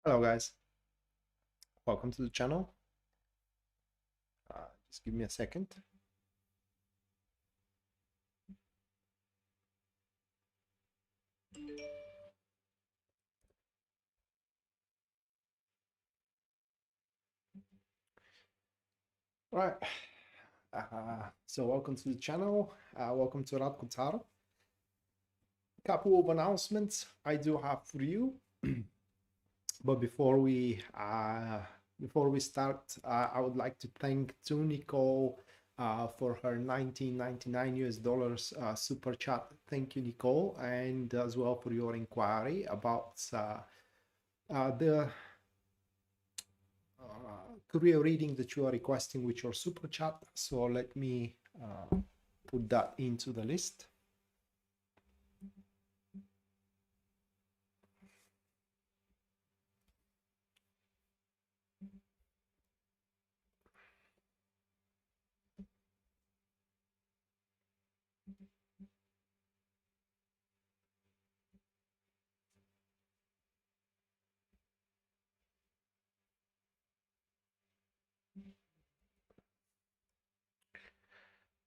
Hello guys, welcome to the channel. Just give me a second. Right, so welcome to the channel. Welcome to Radko. Couple of announcements I do have for you, but before we start, I would like to thank to Nicole for her $19.99 super chat. Thank you, Nicole, and as well for your inquiry about the career reading that you are requesting with your super chat. So let me put that into the list.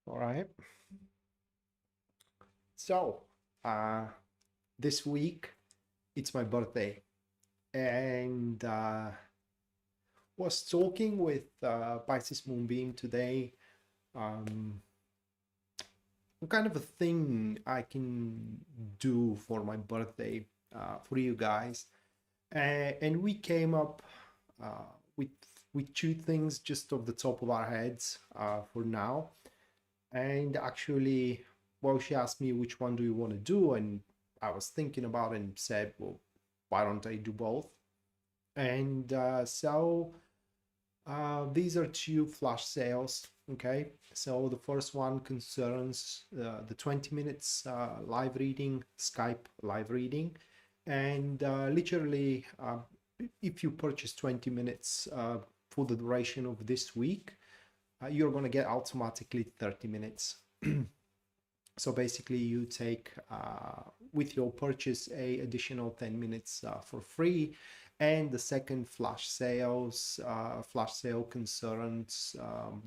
All right. So this week it's my birthday, and was talking with Pisces Moonbeam today. What kind of a thing I can do for my birthday for you guys, and we came up uh, with two things just off the top of our heads for now. And actually, well, she asked me which one do you want to do, and I was thinking about it and said, well, why don't I do both? And these are two flash sales. Okay, so the first one concerns the 20 minutes live reading, Skype live reading, and literally, if you purchase 20 minutes for the duration of this week, you're going to get automatically 30 minutes. So basically you take with your purchase a additional 10 minutes for free. And the second flash sale concerns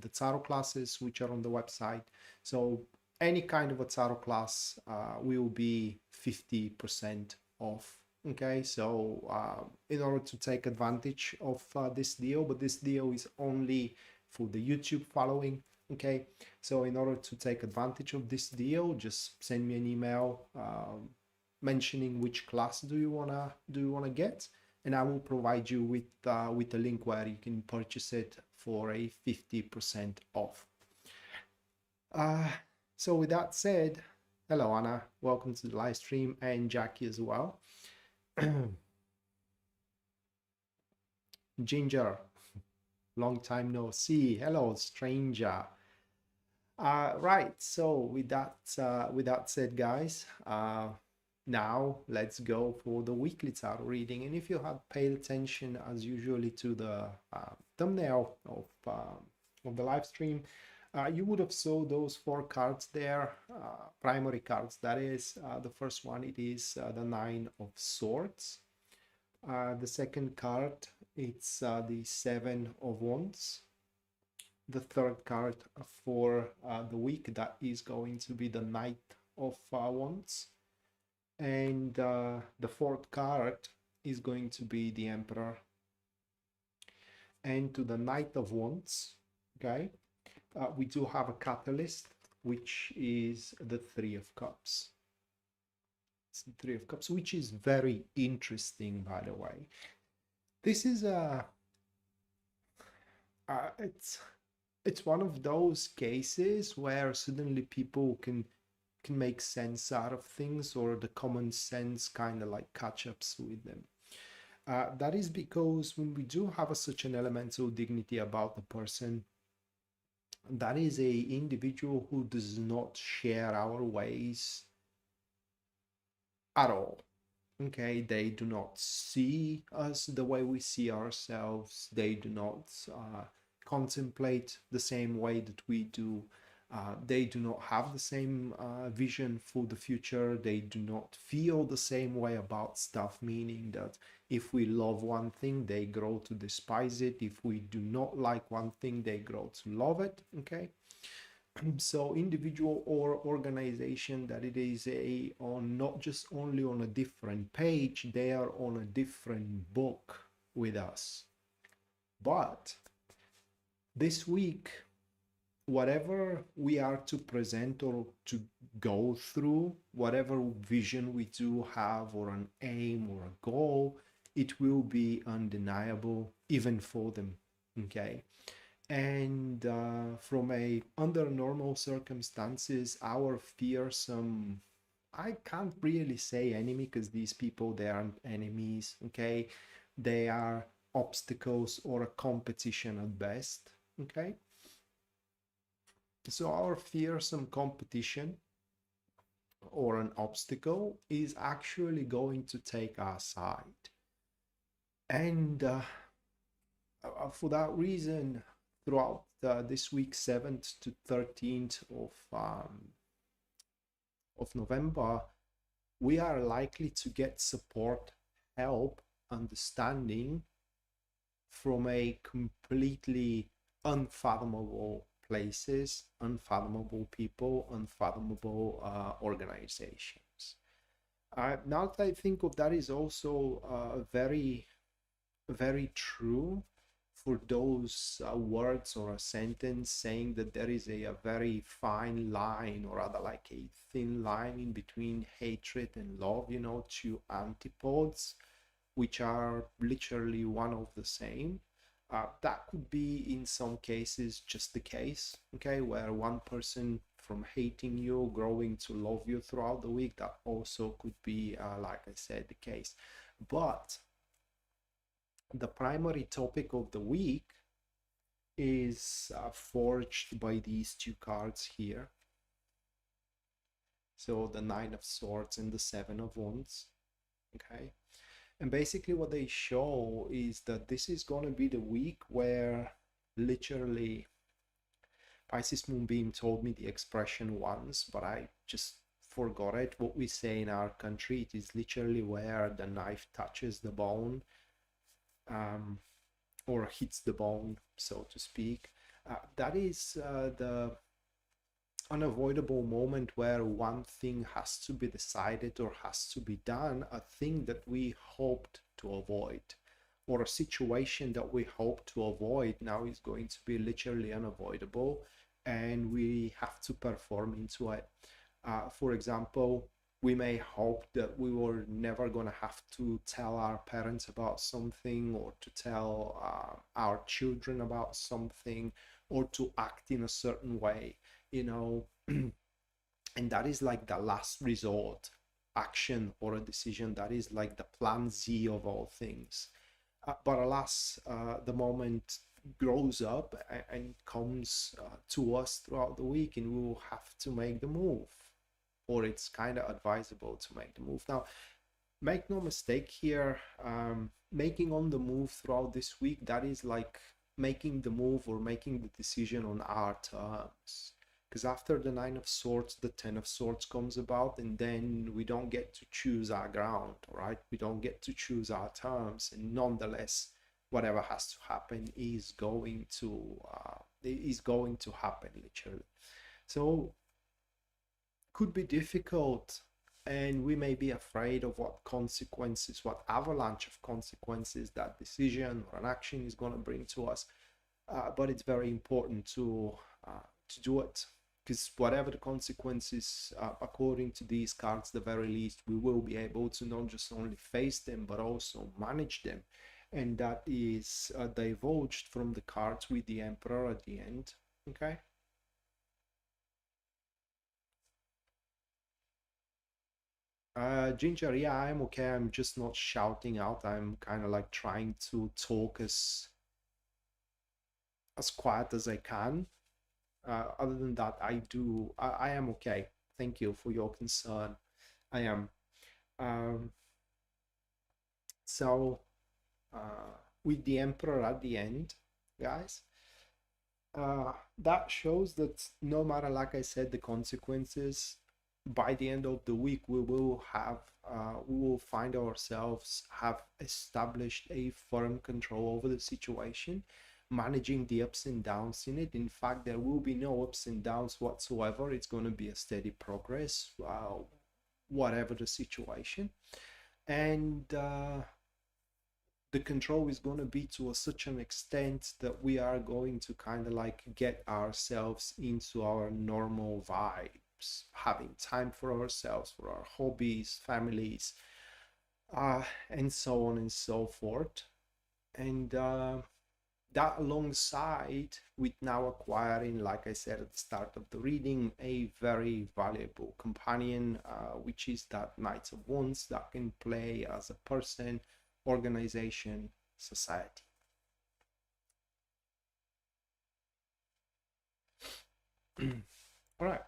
the tarot classes which are on the website. So any kind of a tarot class will be 50% off. Okay, so in order to take advantage of this deal, but this deal is only for the YouTube following. Okay, so in order to take advantage of this deal, just send me an email mentioning which class do you wanna get, and I will provide you with a link where you can purchase it for a 50% off. So with that said, hello Anna, welcome to the live stream, and Jackie as well. Ginger, long time no see. Hello stranger. Right, so with that said, guys, now let's go for the weekly tarot reading. And if you have paid attention as usually to the thumbnail of the live stream, you would have saw those 4 cards there, primary cards. That is, the first one, it is the 9 of Swords. The second card, it's the 7 of Wands. The third card for the week, that is going to be the Knight of Wands. And the fourth card is going to be the Emperor. And to the Knight of Wands, okay, we do have a catalyst, which is the Three of Cups. It's the Three of Cups, which is very interesting, by the way. This is it's one of those cases where suddenly people can make sense out of things, or the common sense kind of like catch ups with them. That is because when we do have such an elemental dignity about the person, that is a individual who does not share our ways at all. Okay, they do not see us the way we see ourselves. They do not contemplate the same way that we do. They do not have the same vision for the future. They do not feel the same way about stuff, meaning that if we love one thing, they grow to despise it. If we do not like one thing, they grow to love it. Okay. So individual or organization that it is on not just only on a different page, they are on a different book with us. But this week, whatever we are to present or to go through, whatever vision we do have or an aim or a goal, it will be undeniable even for them. Okay. And from a under normal circumstances, our fearsome, I can't really say enemy, because these people, they aren't enemies. Okay. They are obstacles or a competition at best. Okay. So our fearsome competition or an obstacle is actually going to take our side. And for that reason, throughout this week, 7th to 13th of November, we are likely to get support, help, understanding from a completely unfathomable places, unfathomable people, unfathomable organizations. Now that I think of that, is also very, very true for those words or a sentence saying that there is a very fine line, or rather like a thin line in between hatred and love, you know, two antipodes, which are literally one of the same. That could be in some cases just the case, okay, where one person from hating you growing to love you throughout the week. That also could be, like I said, the case. But the primary topic of the week is forged by these two cards here. So the Nine of Swords and the Seven of Wands. Okay. And basically what they show is that this is going to be the week where literally Pisces Moonbeam told me the expression once, but I just forgot it. What we say in our country, it is literally where the knife touches the bone, or hits the bone, so to speak. That is the unavoidable moment where one thing has to be decided or has to be done, a thing that we hoped to avoid, or a situation that we hope to avoid now is going to be literally unavoidable, and we have to perform into it. For example, we may hope that we were never going to have to tell our parents about something, or to tell our children about something, or to act in a certain way, you know. And that is like the last resort action or a decision. That is like the plan Z of all things. But alas, the moment grows up and comes to us throughout the week, and we will have to make the move, or it's kind of advisable to make the move. Now, make no mistake here, making on the move throughout this week, that is like making the move or making the decision on our terms. Because after the Nine of Swords, the Ten of Swords comes about, and then we don't get to choose our ground, right? We don't get to choose our terms, and nonetheless, whatever has to happen is going to happen, literally. So could be difficult, and we may be afraid of what consequences, what avalanche of consequences that decision or an action is going to bring to us. But it's very important to do it, because whatever the consequences, according to these cards, the very least, we will be able to not just only face them, but also manage them. And that is divulged from the cards with the Emperor at the end. Okay. Ginger, yeah, I'm okay. I'm just not shouting out. I'm kind of like trying to talk as quiet as I can. Other than that, I am okay. Thank you for your concern. I am. Um, so, with the Emperor at the end, guys, That shows that no matter, like I said, the consequences, by the end of the week, we will find ourselves have established a firm control over the situation, managing the ups and downs in it. In fact, there will be no ups and downs whatsoever. It's going to be a steady progress, whatever the situation. And the control is going to be to such an extent that we are going to kind of like get ourselves into our normal vibes, having time for ourselves, for our hobbies, families, and so on and so forth. And that alongside with now acquiring, like I said at the start of the reading, a very valuable companion, which is that Knight of Wands that can play as a person, organization, society. All right,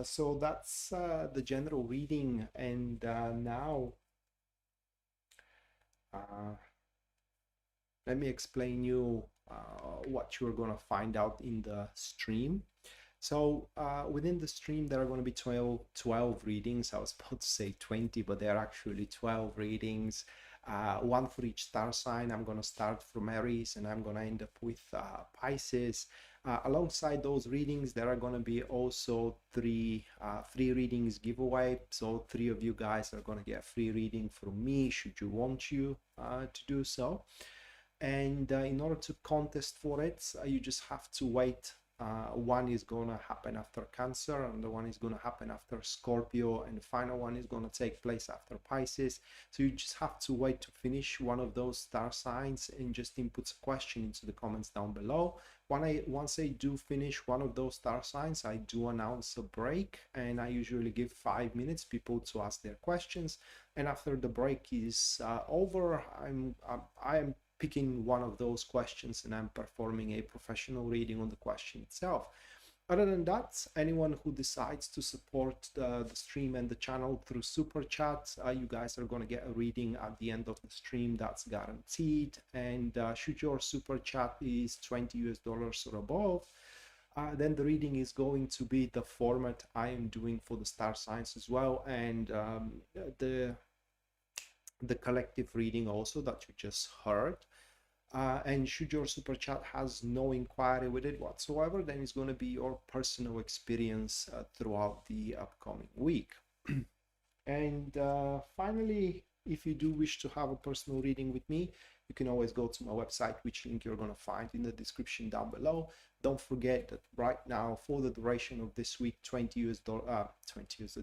so that's the general reading, and now uh, let me explain you what you're gonna find out in the stream. So within the stream, there are going to be 12 readings. I was about to say 20, but there are actually 12 readings, one for each star sign. I'm going to start from Aries and I'm going to end up with Pisces. Alongside those readings, there are going to be also three free readings giveaway. So 3 of you guys are going to get a free reading from me, should you want to do so. And in order to contest for it, you just have to wait. One is going to happen after Cancer, and the one is going to happen after Scorpio, and the final one is going to take place after Pisces. So you just have to wait to finish one of those star signs and just input a question into the comments down below. Once I do finish one of those star signs, I do announce a break, and I usually give 5 minutes people to ask their questions. And after the break is over, I am picking one of those questions and I'm performing a professional reading on the question itself. Other than that, anyone who decides to support the stream and the channel through super chat, you guys are going to get a reading at the end of the stream. That's guaranteed. And should your super chat is $20 or above, then the reading is going to be the format I am doing for the star signs as well, and the collective reading also that you just heard. And should your super chat has no inquiry with it whatsoever, then it's going to be your personal experience throughout the upcoming week. And finally, if you do wish to have a personal reading with me, you can always go to my website, which link you're going to find in the description down below. Don't forget that right now, for the duration of this week, $20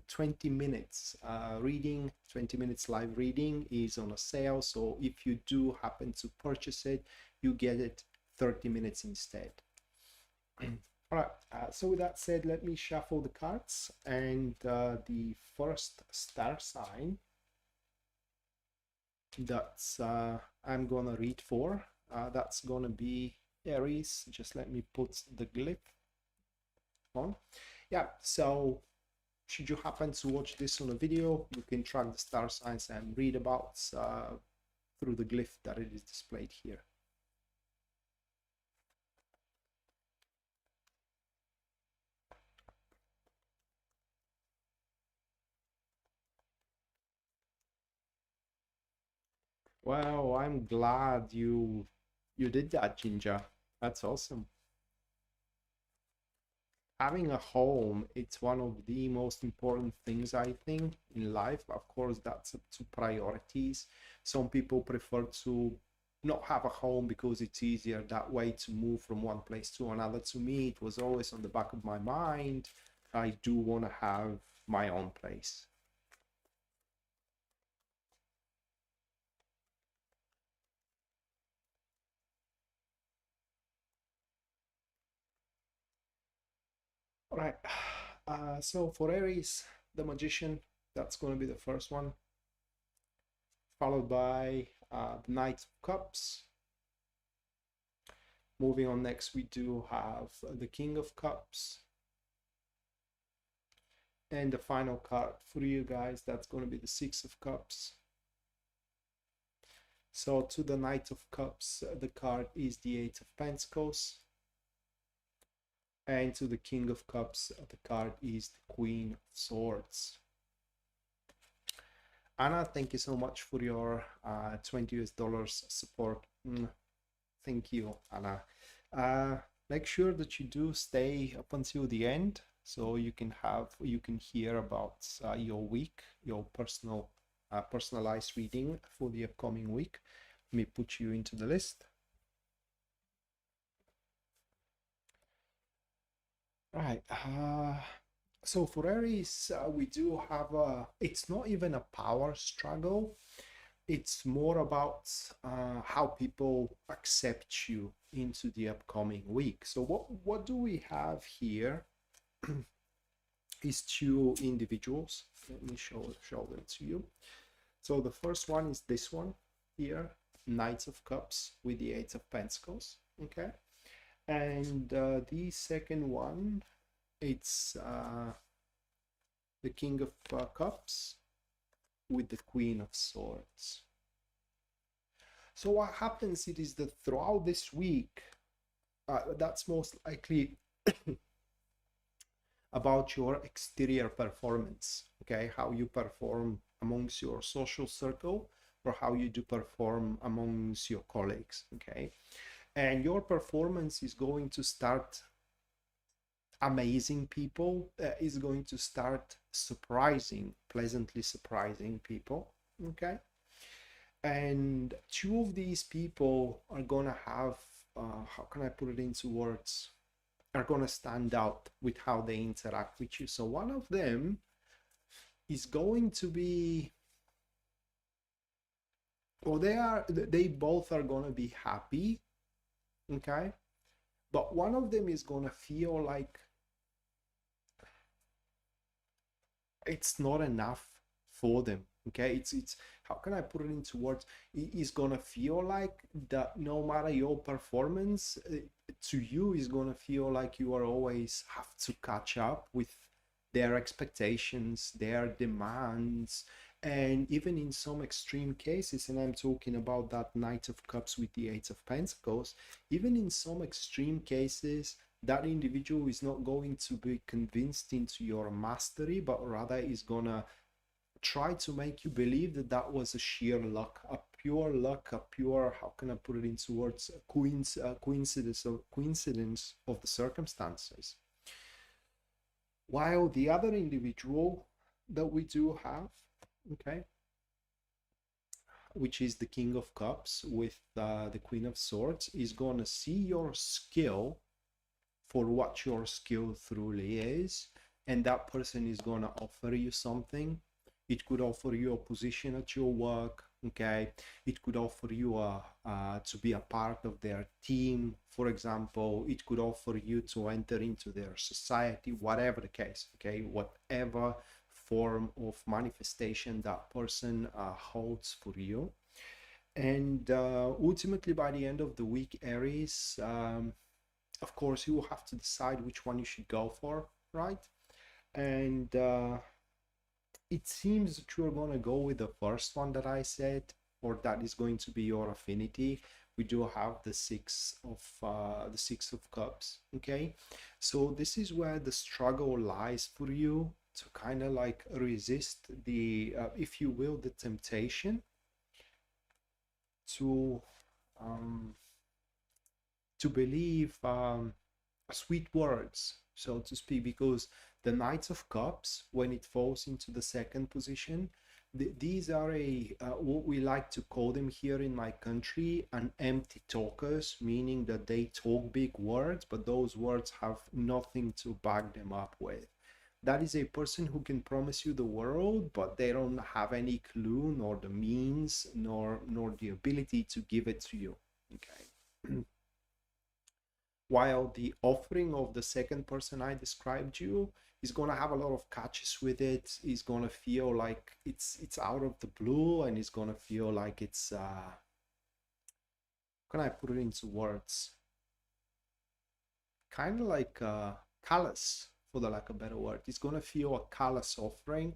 20 minutes reading, 20 minutes live reading is on a sale. So if you do happen to purchase it, you get it 30 minutes instead. All right, so with that said, let me shuffle the cards, and the first star sign that's I'm gonna read for, that's gonna be Aries. Just let me put the glyph on. Yeah, so should you happen to watch this on a video, you can track the star signs and read about through the glyph that it is displayed here. Well, I'm glad you did that, Ginger. That's awesome. Having a home, it's one of the most important things, I think, in life. Of course, that's up to priorities. Some people prefer to not have a home because it's easier that way to move from one place to another. To me, it was always on the back of my mind. I do want to have my own place. All right. So for Aries, the Magician, that's going to be the first one, followed by the Knight of Cups. Moving on, next we do have the King of Cups. And the final card for you guys, that's going to be the Six of Cups. So to the Knight of Cups, the card is the Eight of Pentacles. And to the King of Cups, the card is the Queen of Swords. Anna, thank you so much for your $20 support. Thank you, Anna. Make sure that you do stay up until the end, so you can hear about your week, your personalized reading for the upcoming week. Let me put you into the list. Right. So for Aries, we do have it's not even a power struggle. It's more about how people accept you into the upcoming week. So what do we have here is two individuals. Let me show them to you. So the first one is this one here, Knight of Cups with the Eight of Pentacles. Okay. And the second one, it's the King of Cups with the Queen of Swords. So what happens it is that throughout this week, that's most likely about your exterior performance, okay? How you perform amongst your social circle, or how you do perform amongst your colleagues, okay? And your performance is going to start amazing people, is going to start pleasantly surprising people, okay? And two of these people are gonna have, how can I put it into words, are gonna stand out with how they interact with you. So one of them is going to be, well, they both are gonna be happy, okay? But one of them is gonna feel like it's not enough for them, okay? It's how can I put it into words? It's gonna feel like that no matter your performance, to you is gonna feel like you are always have to catch up with their expectations, their demands, and even in some extreme cases, and I'm talking about that Knight of Cups with the Eight of Pentacles, even in some extreme cases, that individual is not going to be convinced into your mastery, but rather is gonna try to make you believe that that was a sheer luck, a pure luck, a pure, how can I put it into words, a coincidence of the circumstances. While the other individual that we do have, okay, which is the King of Cups with the Queen of Swords, is gonna see your skill for what your skill truly is, and that person is gonna offer you something. It could offer you a position at your work, okay? It could offer you to be a part of their team, for example. It could offer you to enter into their society, whatever the case, okay? Whatever form of manifestation that person holds for you. And ultimately, by the end of the week, Aries, of course, you will have to decide which one you should go for, right? And it seems that you're going to go with the first one that I said, or that is going to be your affinity. We do have the Six of Cups, okay? So this is where the struggle lies for you, to kind of like resist the, if you will, the temptation to believe sweet words, so to speak, because the Knights of Cups, when it falls into the second position, these are what we like to call them here in my country, an empty talkers, meaning that they talk big words, but those words have nothing to back them up with. That is a person who can promise you the world, but they don't have any clue, nor the means, nor the ability to give it to you, okay? While the offering of the second person I described you is going to have a lot of catches with it. Is going to feel like it's out of the blue, and it's going to feel like it's how can I put it into words? Kind of like callous, for the lack of a better word. It's going to feel a callous offering,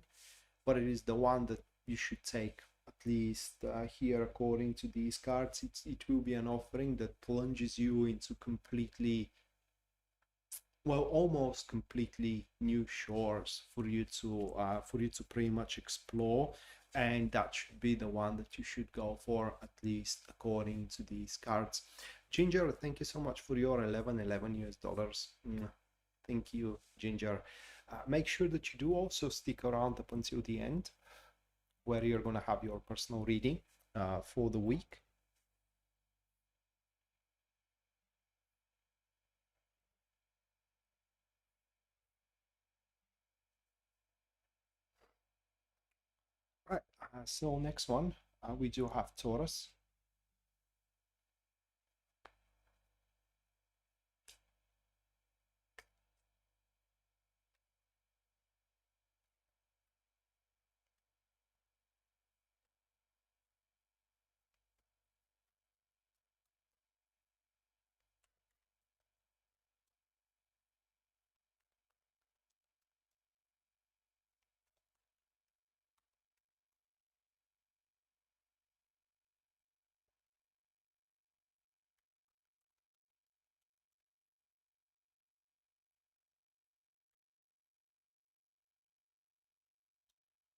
but it is the one that you should take. At least here, according to these cards, it will be an offering that plunges you into completely well, almost completely new shores for you to pretty much explore, and that should be the one that you should go for, at least according to these cards. Ginger, thank you so much for your 1111 US dollars. Thank you, Ginger. Make sure that you do also stick around up until the end, where you're going to have your personal reading for the week. Right, so next one, we do have Taurus.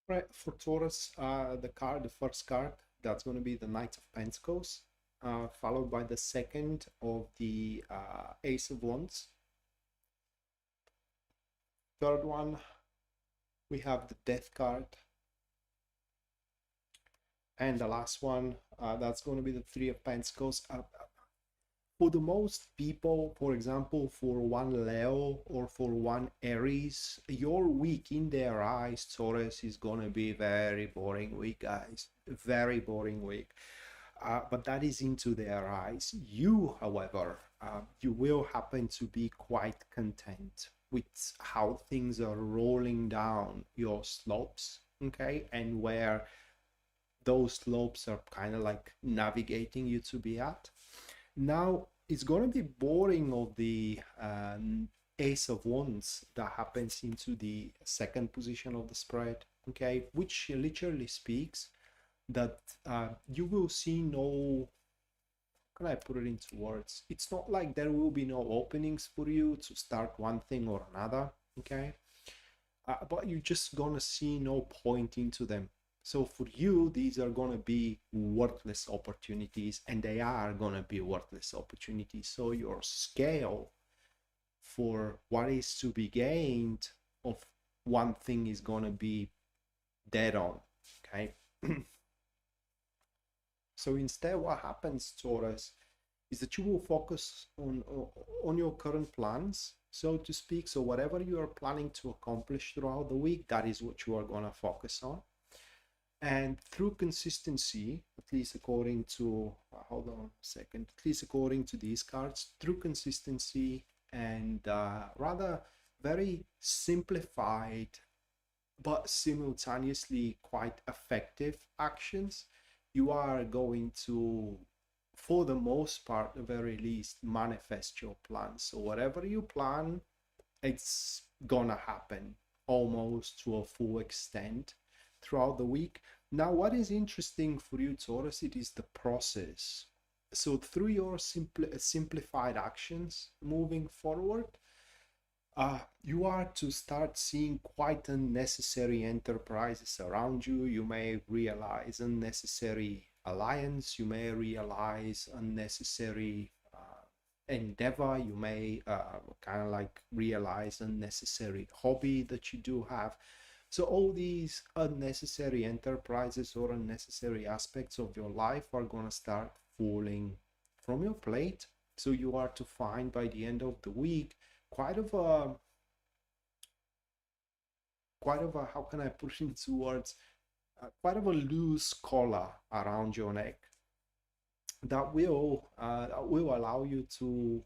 Right, for Taurus, the first card, that's going to be the Knight of Pentacles, followed by the second of the Ace of Wands. Third one, we have the Death card. And the last one, that's going to be the Three of Pentacles. For the most people, for example, for one Leo or for one Aries, your week in their eyes, Taurus, is gonna be very boring week, guys. Very boring week. But that is into their eyes. You, however, you will happen to be quite content with how things are rolling down your slopes, okay? And where those slopes are kind of like navigating you to be at. Now, it's going to be boring of the Ace of Wands that happens into the second position of the spread, okay, which literally speaks that you will see no, how can I put it into words? It's not like there will be no openings for you to start one thing or another, okay, but you're just going to see no point into them. So for you, these are going to be worthless opportunities, and they are going to be worthless opportunities. So your scale for what is to be gained of one thing is going to be dead on, okay? So instead, what happens, Taurus, is that you will focus on your current plans, so to speak. So whatever you are planning to accomplish throughout the week, that is what you are going to focus on. And through consistency, at least according to, hold on a second, at least according to these cards, through consistency and rather very simplified but simultaneously quite effective actions, you are going to, for the most part, at the very least, manifest your plan. So whatever you plan, it's gonna happen almost to a full extent throughout the week. Now, what is interesting for you, Taurus, it is the process. So through your simplified actions moving forward, you are to start seeing quite unnecessary enterprises around you. You may realize unnecessary alliance. You may realize unnecessary endeavor. You may kind of like realize unnecessary hobby that you do have. So all these unnecessary enterprises or unnecessary aspects of your life are going to start falling from your plate. So you are to find by the end of the week quite of a, how can I put it into words, quite of a loose collar around your neck that will allow you to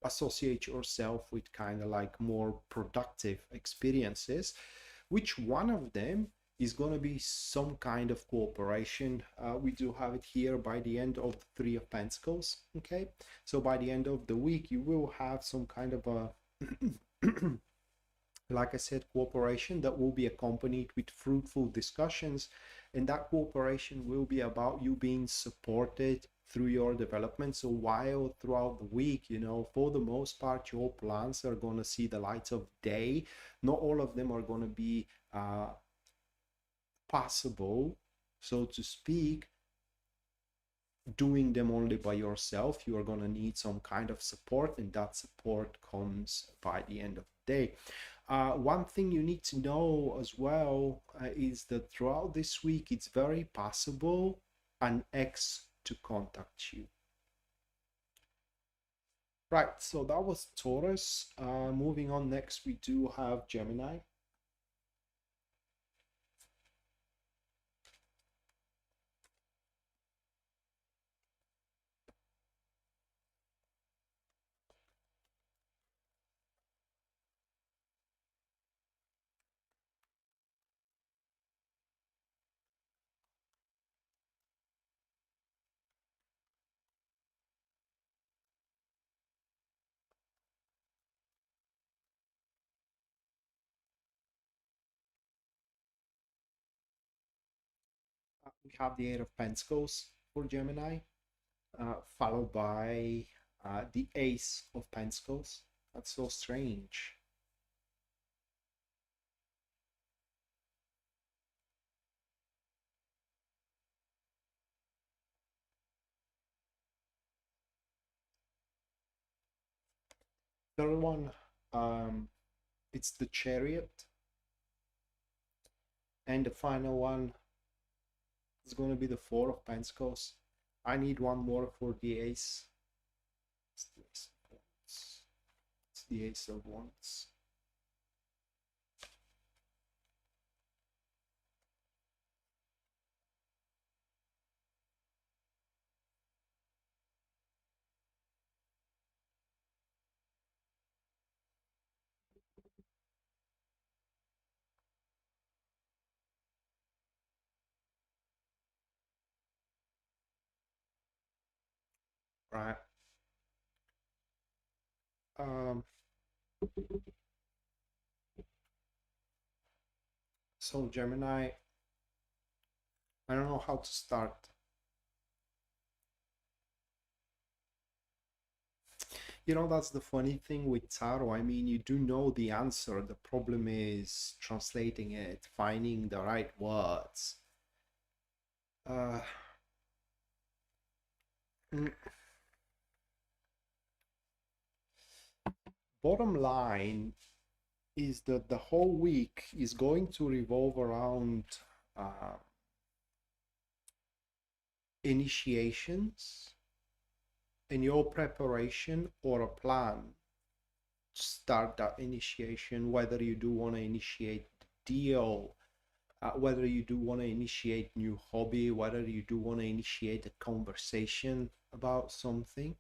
associate yourself with kind of like more productive experiences, which one of them is going to be some kind of cooperation. We do have it here by the end of the Three of Pentacles, okay? So by the end of the week, you will have some kind of a like I said, cooperation that will be accompanied with fruitful discussions, and that cooperation will be about you being supported through your development. So while throughout the week, you know, for the most part, your plans are going to see the light of day. Not all of them are going to be possible, so to speak, doing them only by yourself. You are going to need some kind of support, and that support comes by the end of the day. One thing you need to know as well is that throughout this week, it's very possible an ex to contact you. Right, so that was Taurus. Moving on, next we do have Gemini. We have the Eight of Pentacles for Gemini, followed by the Ace of Pentacles. That's so strange. Third one, it's the Chariot. And the final one is going to be the Four of Pentacles. I need one more for the Ace. It's the Ace of Wands. It's the Ace of Wands. Right. So Gemini, I don't know how to start. You know, that's the funny thing with tarot. I mean, you do know the answer. The problem is translating it, finding the right words. Bottom line is that the whole week is going to revolve around initiations and your preparation or a plan to start that initiation, whether you do want to initiate the deal, whether you do want to initiate new hobby, whether you do want to initiate a conversation about something.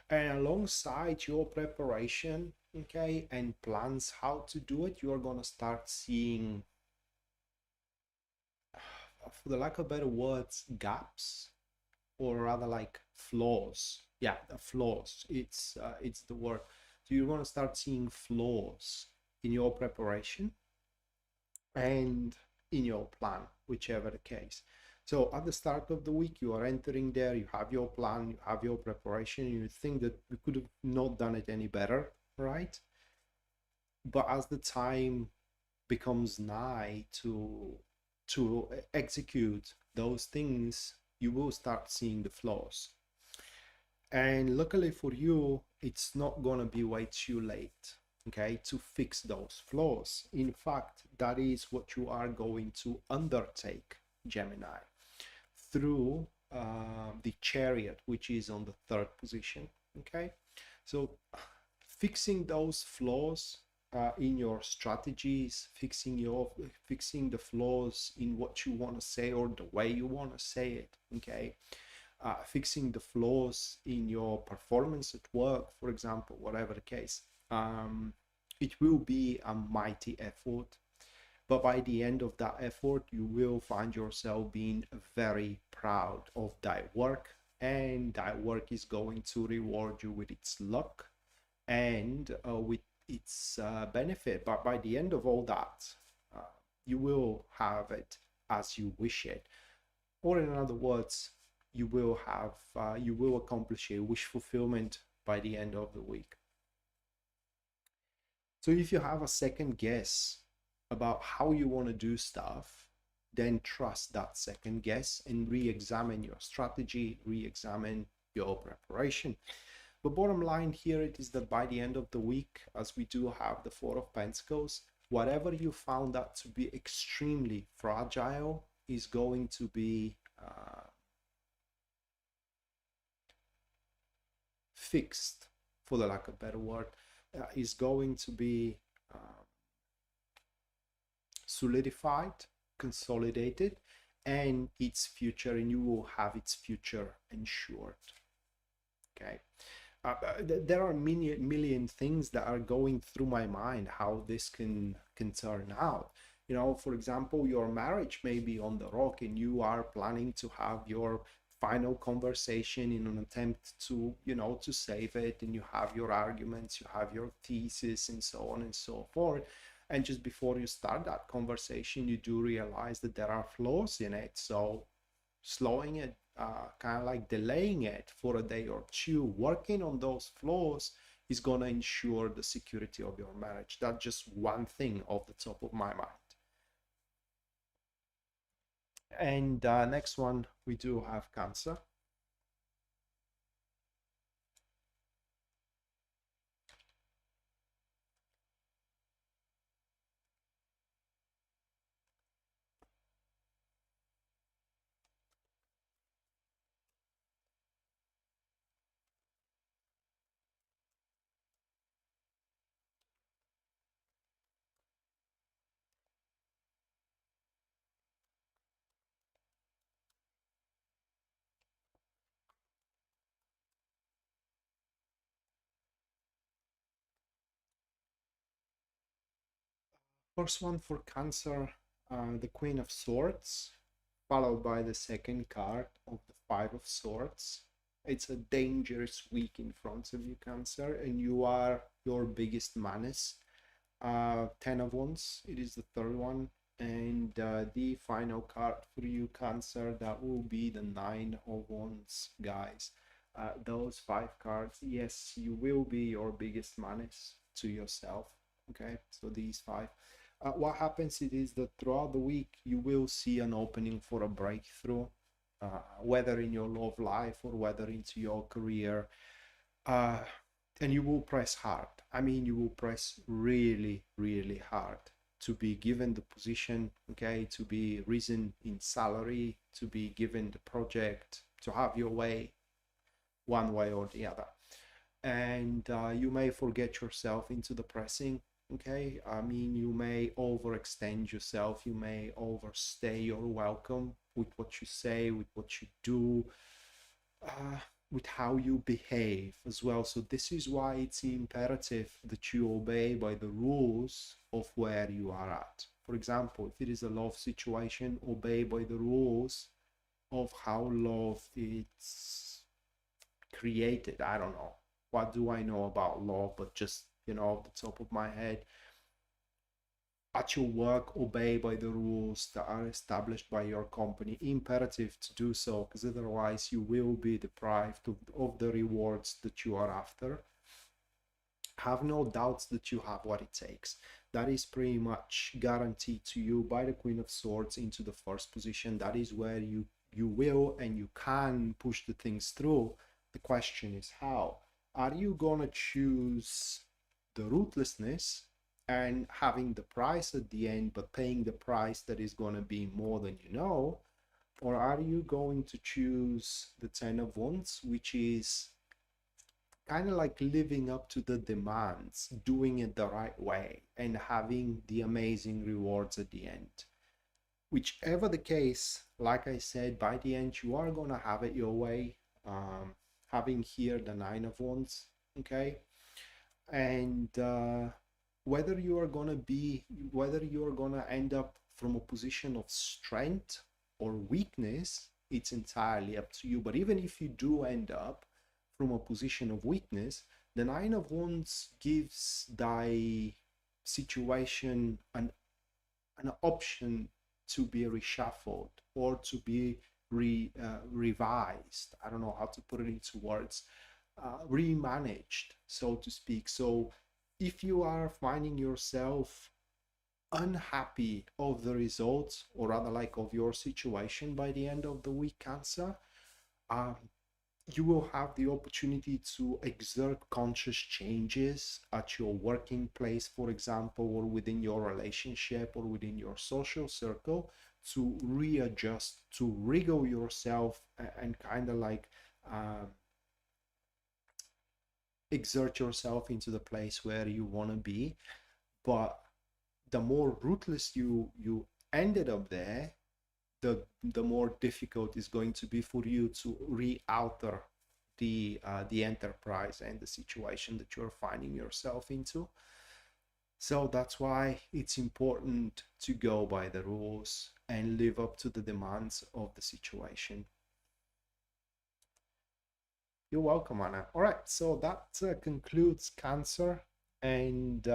And alongside your preparation, okay, and plans how to do it, you are going to start seeing, for the lack of better words, gaps, or rather like flaws. Yeah, flaws. It's the word. So you're going to start seeing flaws in your preparation and in your plan, whichever the case. So at the start of the week, you are entering there, you have your plan, you have your preparation, you think that you could have not done it any better, right? But as the time becomes nigh to execute those things, you will start seeing the flaws. And luckily for you, it's not going to be way too late, okay, to fix those flaws. In fact, that is what you are going to undertake, Gemini, through the Chariot, which is on the third position, okay? So fixing those flaws in your strategies, fixing the flaws in what you want to say or the way you want to say it, okay? Fixing the flaws in your performance at work, for example, whatever the case. It will be a mighty effort, but by the end of that effort, you will find yourself being very proud of that work, and that work is going to reward you with its luck and with its benefit. But by the end of all that, you will have it as you wish it, or in other words, you will have you will accomplish a wish fulfillment by the end of the week. So if you have a second guess about how you want to do stuff, then trust that second guess and re-examine your strategy, re-examine your preparation. But bottom line here, it is that by the end of the week, as we do have the Four of Pentacles, whatever you found that to be extremely fragile is going to be fixed, for the lack of a better word, is going to be solidified, consolidated, and its future, and you will have its future ensured. Okay. There are million things that are going through my mind how this can turn out. You know, for example, your marriage may be on the rock and you are planning to have your final conversation in an attempt to, you know, to save it, and you have your arguments, you have your thesis, and so on and so forth. And just before you start that conversation, you do realize that there are flaws in it. So slowing it, kind of like delaying it for a day or two, working on those flaws is going to ensure the security of your marriage. That's just one thing off the top of my mind. And next one, we do have Cancer. First one for Cancer, the Queen of Swords, followed by the second card of the Five of Swords. It's a dangerous week in front of you, Cancer, and you are your biggest menace. Ten of Wands, it is the third one, and the final card for you, Cancer, that will be the Nine of Wands, guys. Those five cards, yes, you will be your biggest menace to yourself. Okay, so these five. What happens is that throughout the week you will see an opening for a breakthrough, whether in your love life or whether into your career, and you will press hard. I mean, you will press really, really hard to be given the position, okay, to be risen in salary, to be given the project, to have your way, one way or the other. And you may forget yourself into the pressing. Okay, I mean, you may overextend yourself, you may overstay your welcome with what you say, with what you do, with how you behave as well. So this is why it's imperative that you obey by the rules of where you are at. For example, if it is a love situation, obey by the rules of how love is created. I don't know. What do I know about love? But just, you know, off the top of my head, at your work, obey by the rules that are established by your company. Imperative to do so, because otherwise you will be deprived of the rewards that you are after. Have no doubts that you have what it takes. That is pretty much guaranteed to you by the Queen of Swords into the first position. That is where you will and you can push the things through. The question is how. Are you gonna choose the ruthlessness and having the price at the end, but paying the price that is going to be more than you know? Or are you going to choose the Ten of Wands, which is kind of like living up to the demands, doing it the right way, and having the amazing rewards at the end? Whichever the case, like I said, by the end, you are going to have it your way. Having here the Nine of Wands, okay? And whether you are going to end up from a position of strength or weakness, it's entirely up to you. But even if you do end up from a position of weakness, the Nine of Wands gives thy situation an option to be reshuffled or to be revised. I don't know how to put it into words. Remanaged, so to speak. So if you are finding yourself unhappy of the results, or rather like of your situation by the end of the week, Cancer, um, you will have the opportunity to exert conscious changes at your working place, for example, or within your relationship or within your social circle, to readjust, to wriggle yourself and kind of like exert yourself into the place where you want to be. But the more ruthless you ended up there, the more difficult it's going to be for you to re-alter the enterprise and the situation that you're finding yourself into. So that's why it's important to go by the rules and live up to the demands of the situation. You're welcome, Anna. All right, so that concludes Cancer, and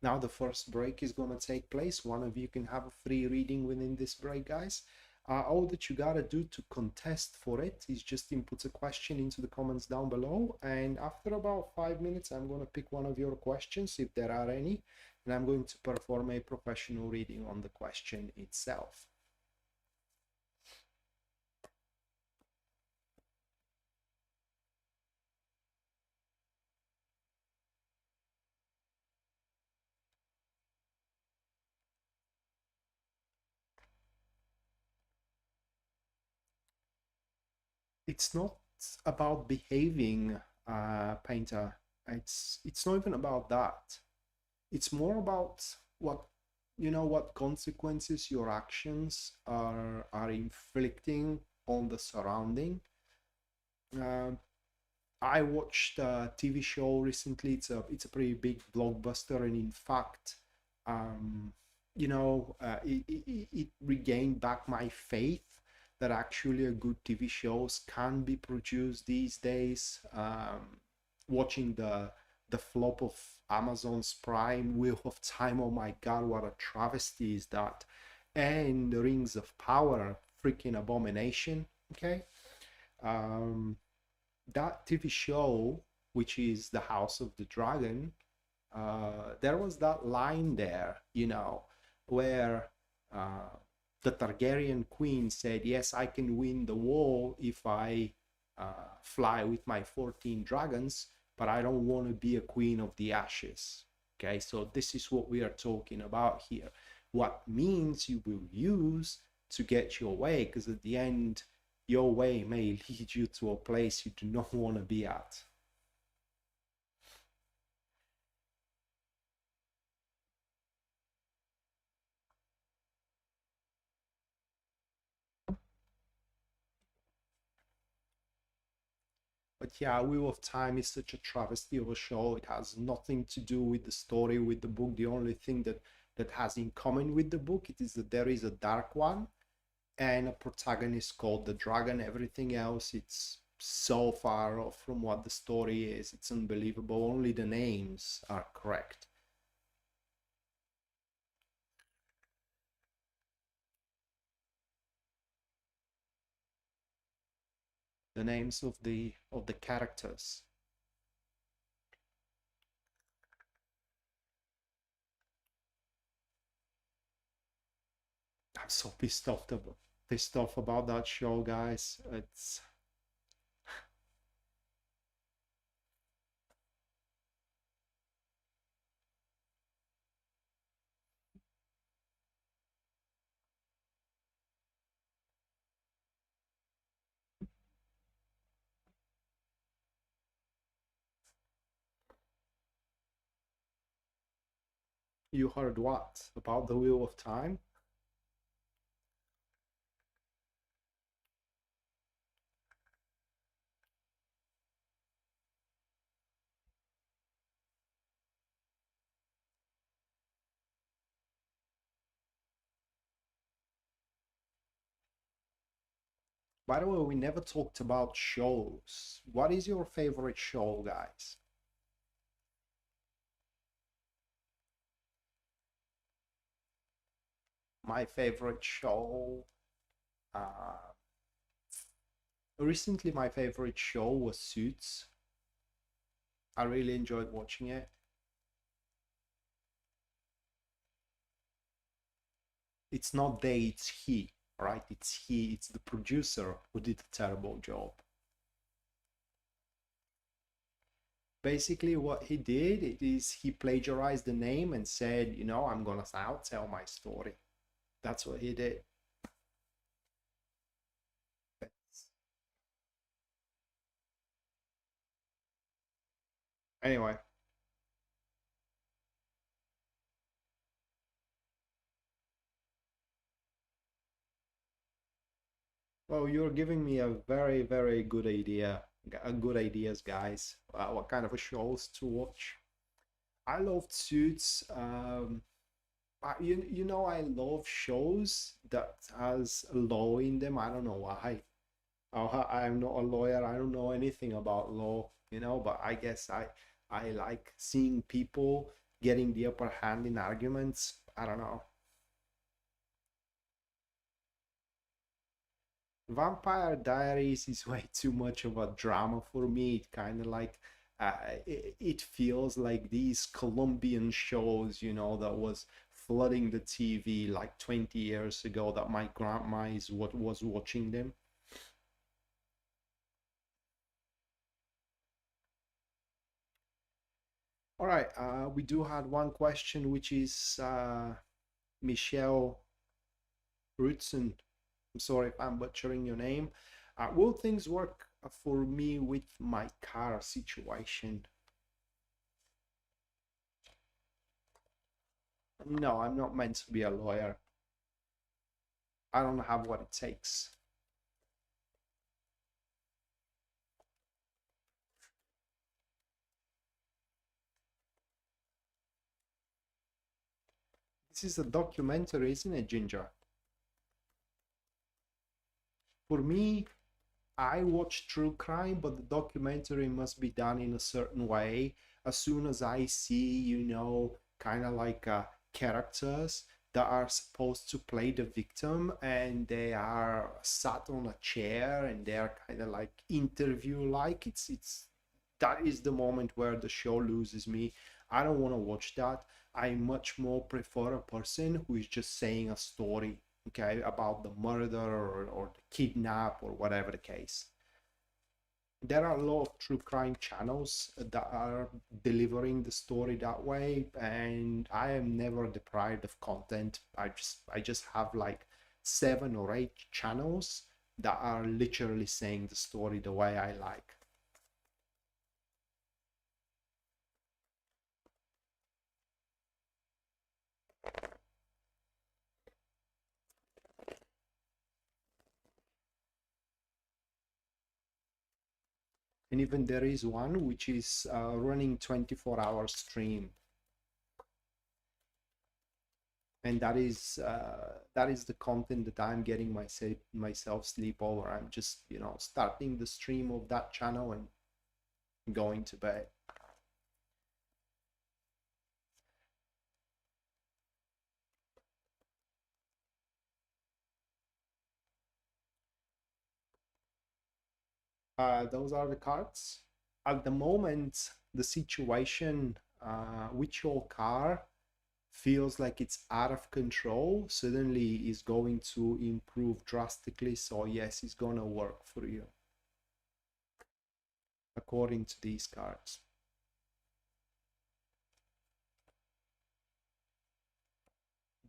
now the first break is going to take place. One of you can have a free reading within this break, guys. All that you gotta do to contest for it is just input a question into the comments down below, and after about 5 minutes I'm going to pick one of your questions, if there are any, and I'm going to perform a professional reading on the question itself. It's not about behaving, Painter. It's not even about that. It's more about what consequences your actions are inflicting on the surrounding. I watched a TV show recently. It's a pretty big blockbuster, and in fact, it regained back my faith that actually a good TV shows can be produced these days. Watching the flop of Amazon's Prime Wheel of Time, oh my god, what a travesty is that! And the Rings of Power, freaking abomination. Okay, that TV show, which is The House of the Dragon, there was that line there, where the Targaryen queen said, yes, I can win the war if I fly with my 14 dragons, but I don't want to be a queen of the ashes. Okay, so this is what we are talking about here. What means you will use to get your way, because at the end, your way may lead you to a place you do not want to be at. But yeah, Wheel of Time is such a travesty of a show. It has nothing to do with the story, with the book. The only thing that has in common with the book, it is that there is a dark one and a protagonist called the dragon. Everything else, it's so far off from what the story is. It's unbelievable. Only the names are correct. The names of the characters. I'm so pissed off about that show, guys. It's You heard what about the Wheel of Time? By the way, we never talked about shows. What is your favorite show, guys? My favorite show. Recently, my favorite show was Suits. I really enjoyed watching it. It's not they, it's he, right? It's the producer who did a terrible job. Basically, what he did is he plagiarized the name and said, you know, I'm gonna outtell my story. That's what he did. Anyway, well, you're giving me a very, very good idea. Good ideas, guys. What kind of shows to watch? I loved Suits. You know, I love shows that has law in them. I don't know why. I'm not a lawyer. I don't know anything about law, you know, but I guess I like seeing people getting the upper hand in arguments. I don't know. Vampire Diaries is way too much of a drama for me. It kind of like it feels like these Colombian shows, you know, that was flooding the TV like 20 years ago that my grandma is what was watching them. All right, we do have one question, which is Michelle Rutsen. I'm sorry if I'm butchering your name. Will things work for me with my car situation? No, I'm not meant to be a lawyer. I don't have what it takes. This is a documentary, isn't it, Ginger? For me, I watch true crime, but the documentary must be done in a certain way. As soon as I see, you know, kind of like characters that are supposed to play the victim and they are sat on a chair and they are kind of like interview like it's that is the moment where the show loses me. I don't want to watch that. I much more prefer a person who is just saying a story, okay, about the murder or the kidnap or whatever the case. There are a lot of true crime channels that are delivering the story that way, and I am never deprived of content. I just have like 7 or 8 channels that are literally saying the story the way I like. And even there is one which is running 24-hour stream, and that is the content that I'm getting myself sleep over. I'm just, you know, starting the stream of that channel and going to bed. Those are the cards. At the moment, the situation with your car feels like it's out of control. Suddenly is going to improve drastically. So yes, it's gonna work for you according to these cards.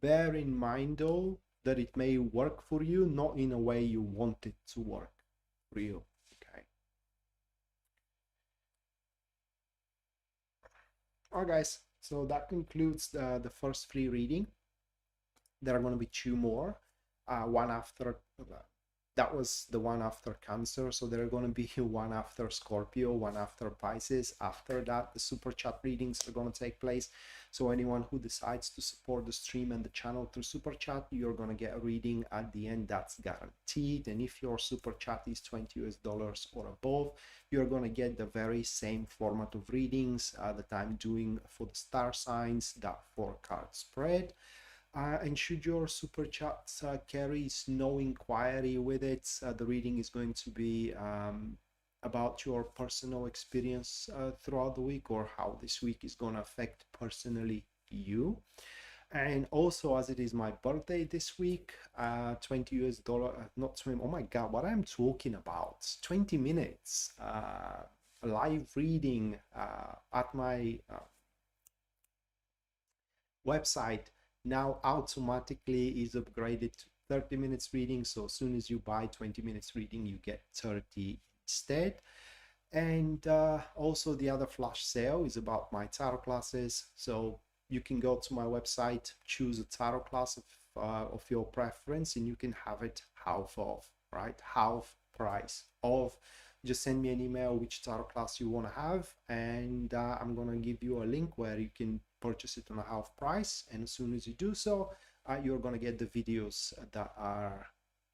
Bear in mind though that it may work for you, not in a way you want it to work for you. Okay. All right, guys. So that concludes the first free reading. There are going to be 2 more. One after that was the one after Cancer, so there are going to be one after Scorpio, one after Pisces. After that, the super chat readings are going to take place. So anyone who decides to support the stream and the channel through super chat, you're going to get a reading at the end. That's guaranteed. And if your super chat is $20 or above, you're going to get the very same format of readings that I'm doing for the star signs, that 4-card spread. And should your super chat carries no inquiry with it, the reading is going to be about your personal experience throughout the week, or how this week is going to affect personally you. And also, as it is my birthday this week, $20 not 20, oh my god, what I'm talking about, 20 minutes live reading at my website now automatically is upgraded to 30 minutes reading. So as soon as you buy 20 minutes reading, you get 30 instead. And also the other flash sale is about my tarot classes. So you can go to my website, choose a tarot class of your preference, and you can have it half off, right? Half price of. Just send me an email which tarot class you want to have, and I'm going to give you a link where you can purchase it on a half price. And as soon as you do so, you're going to get the videos that are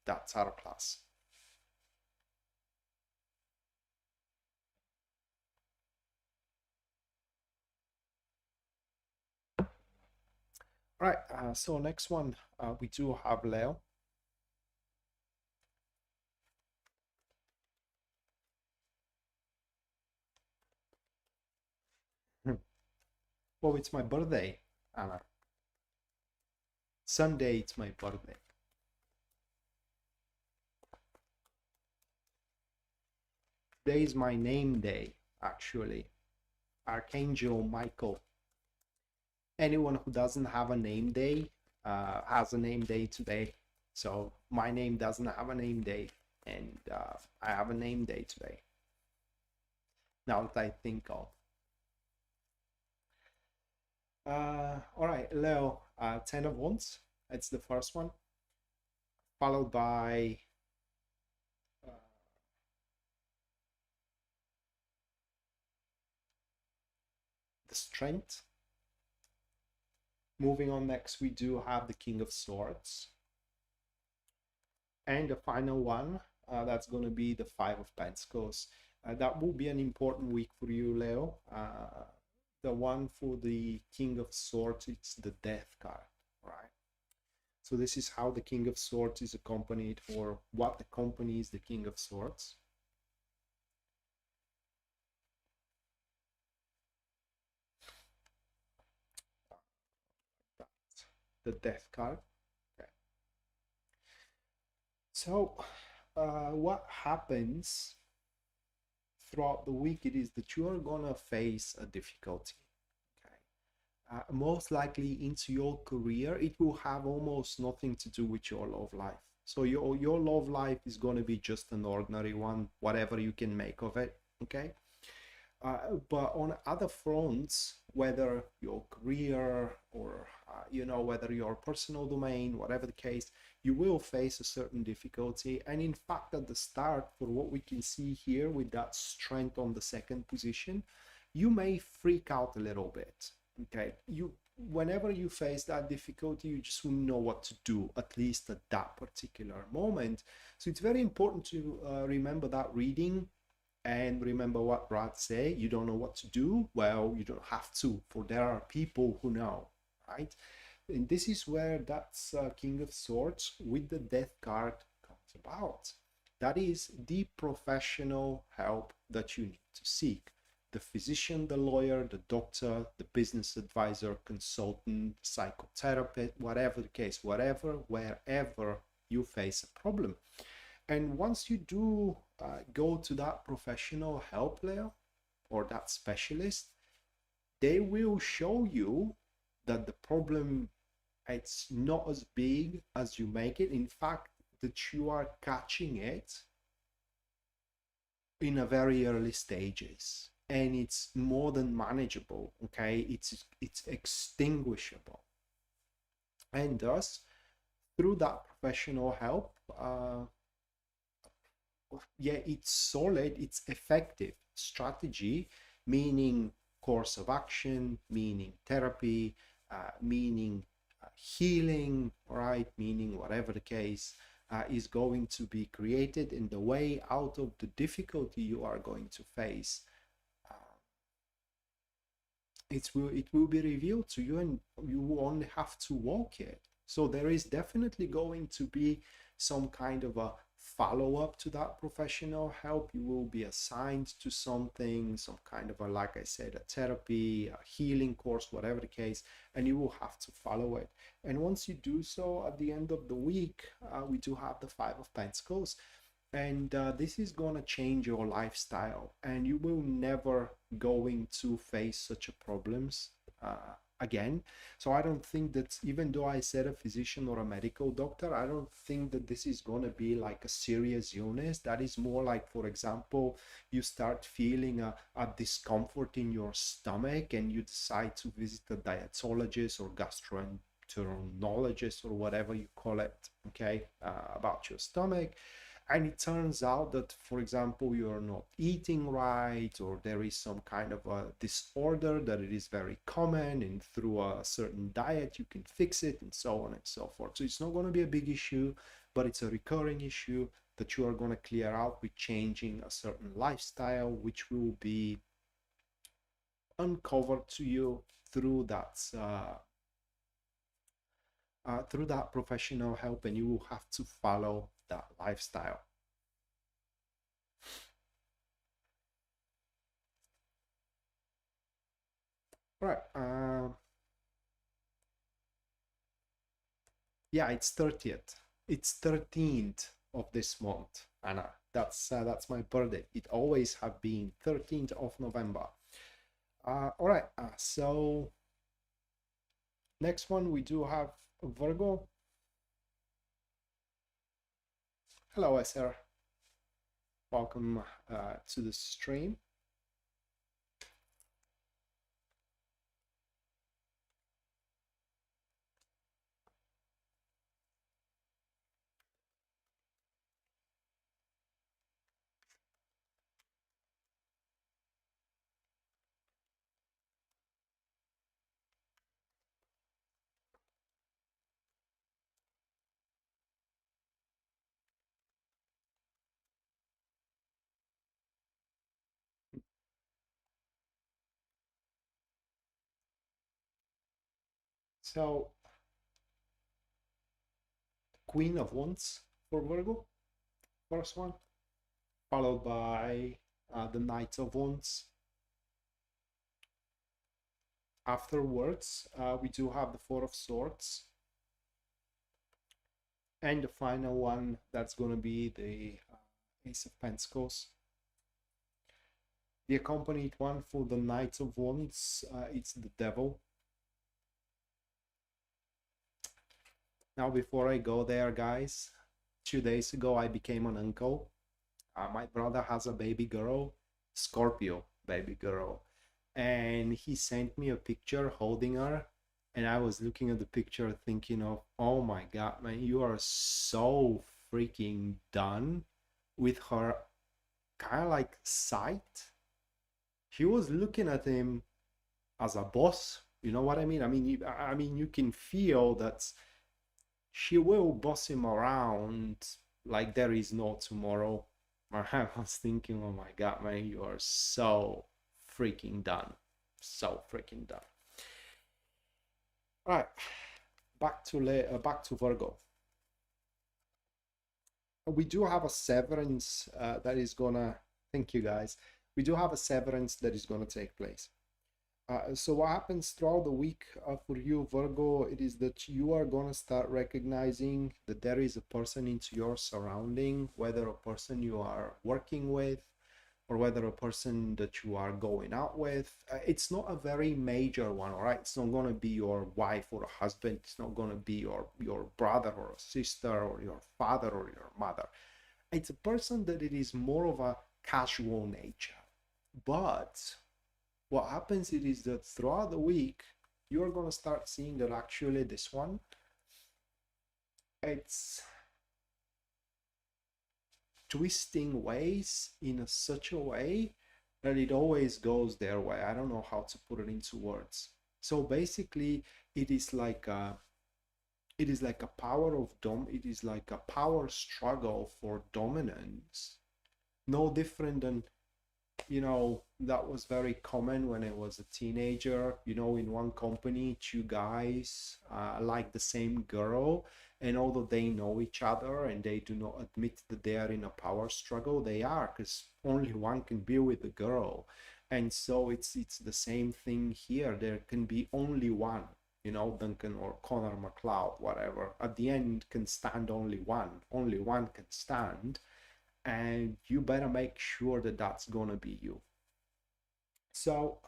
that tarot class. Right, so next one, we do have Leo. Well, it's my birthday, Anna. Sunday, it's my birthday. Today is my name day, actually. Archangel Michael. Anyone who doesn't have a name day has a name day today. So my name doesn't have a name day, and I have a name day today. Now that I think of. All right, Leo, 10 of Wands. It's the first one, followed by the Strength. Moving on, next we do have the King of Swords. And the final one, that's going to be the Five of Pentacles. That will be an important week for you, Leo. The one for the King of Swords, it's the Death card, right? So this is how the King of Swords is accompanied, or what accompanies the King of Swords. The Death card. Okay. So what happens throughout the week, it is that you are gonna face a difficulty. Okay. Most likely into your career, it will have almost nothing to do with your love life. So your love life is going to be just an ordinary one, whatever you can make of it. Okay. But on other fronts, whether your career or whether your personal domain, whatever the case, you will face a certain difficulty. And in fact, at the start, for what we can see here with that Strength on the second position, you may freak out a little bit. Okay, whenever you face that difficulty, you just wouldn't know what to do, at least at that particular moment. So it's very important to remember that reading. And remember what Rad say, you don't know what to do. Well, you don't have to, for there are people who know, right? And this is where that's King of Swords with the Death card comes about. That is the professional help that you need to seek. The physician, the lawyer, the doctor, the business advisor, consultant, psychotherapist, whatever the case, wherever you face a problem. And once you do go to that professional help, Leo, or that specialist, they will show you that the problem, it's not as big as you make it. In fact, that you are catching it in a very early stages, and it's more than manageable. Okay, it's extinguishable, and thus through that professional help, yeah, it's solid, it's effective strategy, meaning course of action, meaning therapy, meaning healing, right? Meaning whatever the case is going to be created, in the way out of the difficulty you are going to face. It will be revealed to you, and you only have to walk it, So there is definitely going to be some kind of a follow-up to that professional help. You will be assigned to something, some kind of a, like I said, a therapy, a healing course, whatever the case, and you will have to follow it. And once you do so, at the end of the week, we do have the Five of Pentacles, and this is going to change your lifestyle, and you will never going to face such a problems again. So I don't think that, even though I said a physician or a medical doctor, I don't think that this is going to be like a serious illness. That is more like, for example, you start feeling a discomfort in your stomach and you decide to visit a dietologist or gastroenterologist or whatever you call it, okay, about your stomach. And it turns out that, for example, you're not eating right, or there is some kind of a disorder that it is very common, and through a certain diet you can fix it, and so on and so forth. So it's not going to be a big issue, but it's a recurring issue that you are going to clear out with changing a certain lifestyle, which will be uncovered to you through that professional help, and you will have to follow that lifestyle. Right. Yeah, it's 30th. It's 13th of this month, Anna. That's my birthday. It always have been 13th of November. All right. So next one we do have Virgo. Hello, Esther. Welcome to the stream. So, Queen of Wands for Virgo, first one, followed by the Knight of Wands. Afterwards, we do have the Four of Swords. And the final one, that's going to be the Ace of Pentacles. The accompanied one for the Knight of Wands, it's the Devil. Now, before I go there, guys, 2 days ago I became an uncle. My brother has a baby girl, Scorpio baby girl, and he sent me a picture holding her, and I was looking at the picture thinking of, oh my god, man, you are so freaking done with her kind of like sight. She was looking at him as a boss, you know what I mean? I mean, you can feel that she will boss him around like there is no tomorrow. I was thinking, oh my god, man, you are so freaking done. So freaking done. All right, back to Virgo. We do have a severance that is gonna, thank you guys. We do have a severance that is gonna take place. So what happens throughout the week for you, Virgo, it is that you are going to start recognizing that there is a person into your surrounding, whether a person you are working with or whether a person that you are going out with. It's not a very major one, all right? It's not going to be your wife or a husband. It's not going to be your brother or a sister or your father or your mother. It's a person that it is more of a casual nature. But what happens is that throughout the week, you're going to start seeing that actually this one, it's twisting ways in such a way that it always goes their way. I don't know how to put it into words. So basically, it is like a power of it is like a power struggle for dominance, no different than you know, that was very common when I was a teenager. You know, in one company, two guys like the same girl, and although they know each other and they do not admit that they are in a power struggle, they are, because only one can be with the girl. And so it's the same thing here. There can be only one, you know, Duncan or Connor McLeod, whatever. At the end can stand only one. Only one can stand, and you better make sure that that's gonna be you. So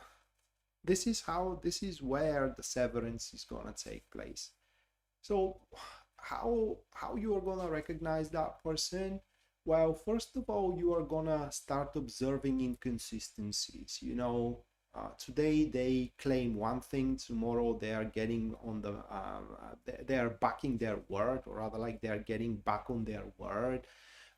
this is where the severance is gonna take place. So how you are gonna recognize that person? Well, first of all, you are gonna start observing inconsistencies. You know, today they claim one thing, tomorrow they are getting on the they are backing their word, or rather, like they are getting back on their word.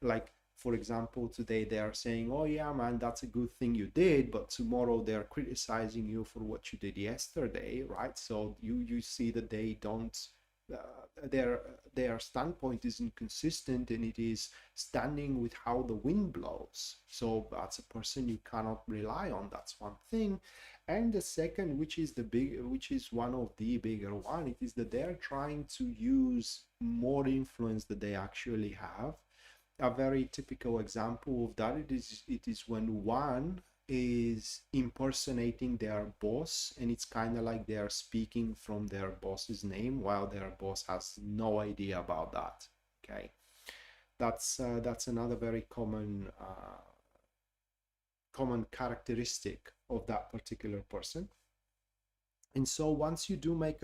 Like, for example, today they are saying, oh yeah man, that's a good thing you did, but tomorrow they're criticizing you for what you did yesterday, right? So you see that they don't uh, their standpoint is inconsistent, and it is standing with how the wind blows. So that's a person you cannot rely on. That's one thing. And the second, which is one of the bigger one, it is that they're trying to use more influence that they actually have. A very typical example of that, it is when one is impersonating their boss, and it's kind of like they are speaking from their boss's name while their boss has no idea about that. Okay, that's another very common characteristic of that particular person. And so once you do make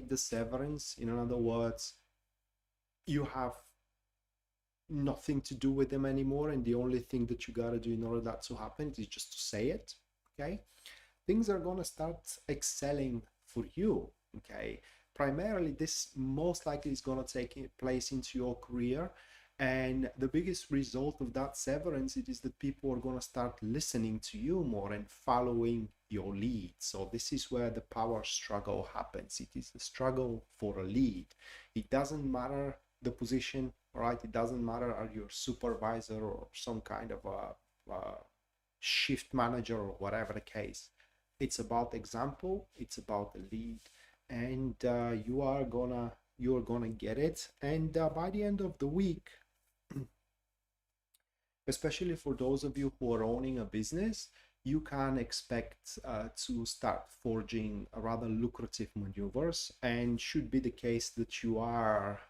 the severance, in other words, you have nothing to do with them anymore, and the only thing that you got to do in order that to happen is just to say it. Okay, things are going to start excelling for you. Okay, primarily this most likely is going to take place into your career, and the biggest result of that severance, it is that people are going to start listening to you more and following your lead. So this is where the power struggle happens. It is the struggle for a lead. It doesn't matter the position, right? It doesn't matter are you a supervisor or some kind of a shift manager or whatever the case. It's about example, it's about the lead, and you're gonna get it. And by the end of the week, especially for those of you who are owning a business, you can expect to start forging rather lucrative maneuvers. And should be the case that you are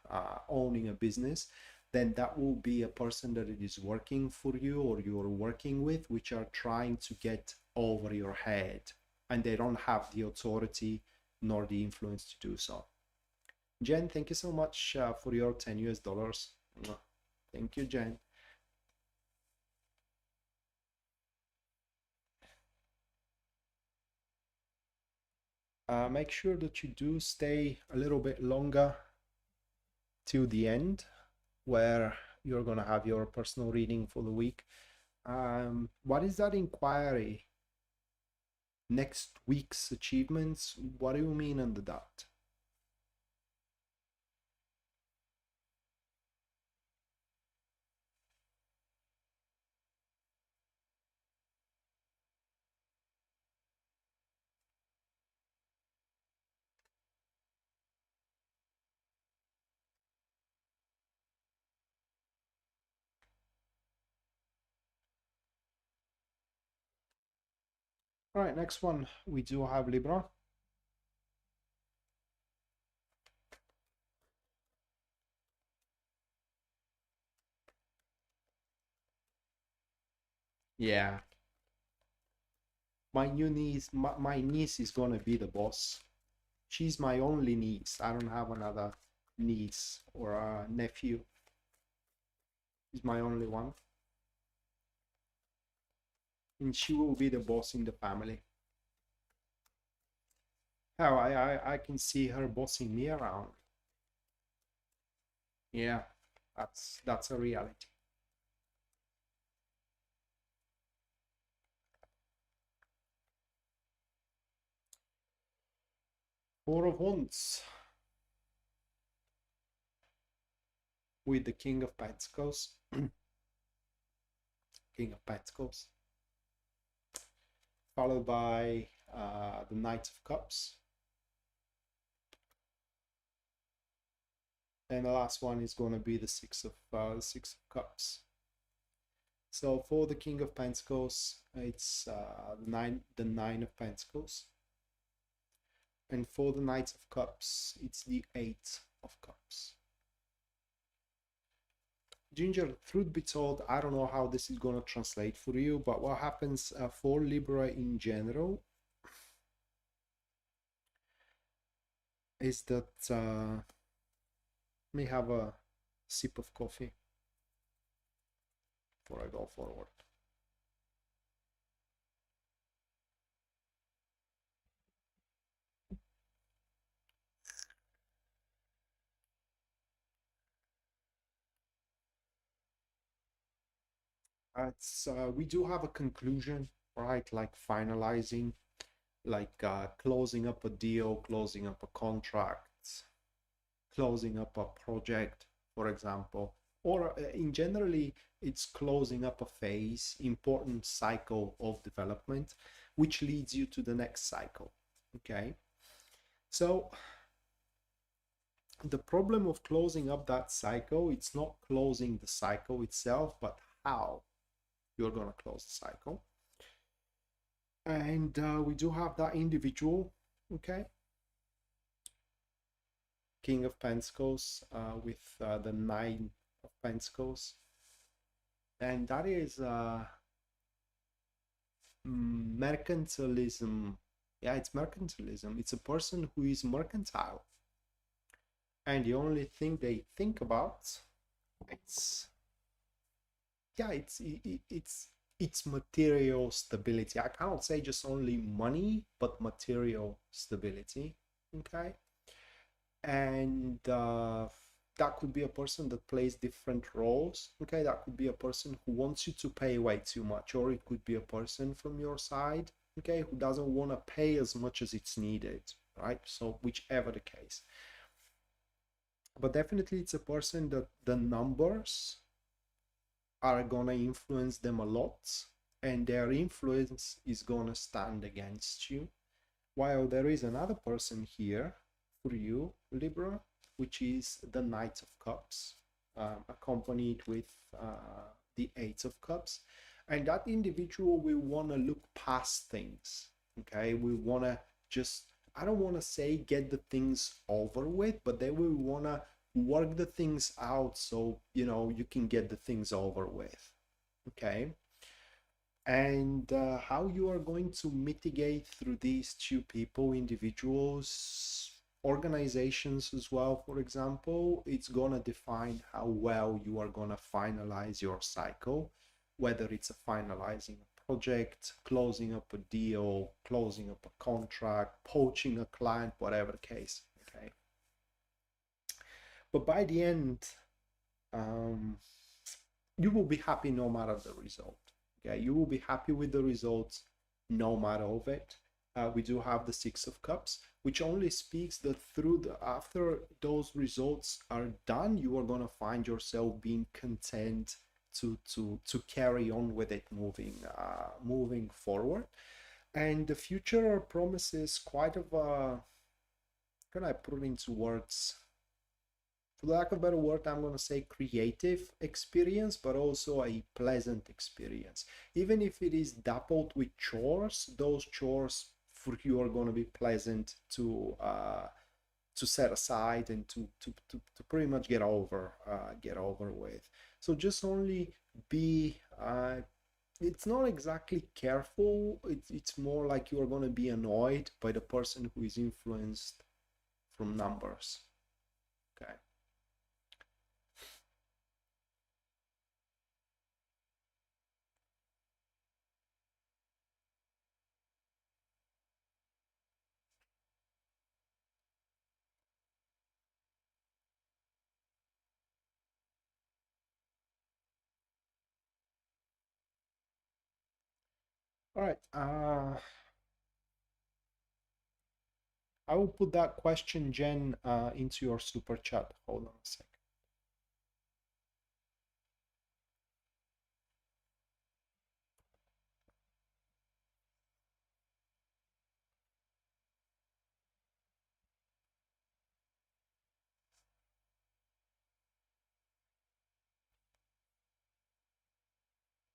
owning a business, then that will be a person that it is working for you or you're working with, which are trying to get over your head, and they don't have the authority nor the influence to do so. Jen, thank you so much for your 10 US dollars. Thank you, Jen. Make sure that you do stay a little bit longer till the end, where you're going to have your personal reading for the week. What is that inquiry? Next week's achievements? What do you mean under that? All right, next one, we do have Libra. Yeah, my niece is gonna be the boss. She's my only niece. I don't have another niece or a nephew. She's my only one, and she will be the boss in the family. How I can see her bossing me around. Yeah, that's a reality. Four of Wands with the King of Pentacles. King of Pentacles. followed by the Knight of Cups. And the last one is going to be the Six of Cups. So for the King of Pentacles, it's the Nine of Pentacles. And for the Knight of Cups, it's the Eight of Cups. Ginger, truth be told, I don't know how this is going to translate for you, but what happens for Libra in general is that let me have a sip of coffee before I go forward. We do have a conclusion, right? Like finalizing, like closing up a deal, closing up a contract, closing up a project, for example, or in generally, it's closing up a phase, important cycle of development, which leads you to the next cycle. Okay, so the problem of closing up that cycle, it's not closing the cycle itself, but how you're going to close the cycle. And we do have that individual, okay, King of Pentacles with the Nine of Pentacles, and that is mercantilism. Yeah, it's mercantilism. It's a person who is mercantile, and the only thing they think about, it's material stability. I cannot say just only money, but material stability. Okay, and that could be a person that plays different roles. Okay, that could be a person who wants you to pay way too much, or it could be a person from your side, okay, who doesn't want to pay as much as it's needed, right? So whichever the case, but definitely it's a person that the numbers are gonna influence them a lot, and their influence is gonna stand against you, while there is another person here for you, Libra, which is the Knight of Cups, accompanied with the Eight of Cups. And that individual will want to look past things, okay? We want to just, I don't want to say get the things over with, but they will want to work the things out so, you know, you can get the things over with, okay? And how you are going to mitigate through these two people, individuals, organizations as well, for example, it's gonna define how well you are gonna finalize your cycle, whether it's a finalizing a project, closing up a deal, closing up a contract, poaching a client, whatever the case, okay? But by the end, you will be happy no matter the result. Okay, you will be happy with the results no matter of it. We do have the Six of Cups, which only speaks that after those results are done, you are going to find yourself being content to carry on with it, moving forward. And the future promises quite of a, can I put it into words? For lack of a better word, I'm going to say creative experience, but also a pleasant experience. Even if it is dappled with chores, those chores for you are going to be pleasant to set aside and to pretty much get over with. So just only be it's not exactly careful, it's more like you are going to be annoyed by the person who is influenced from numbers. Okay. All right. I will put that question, Jen, into your super chat. Hold on a sec.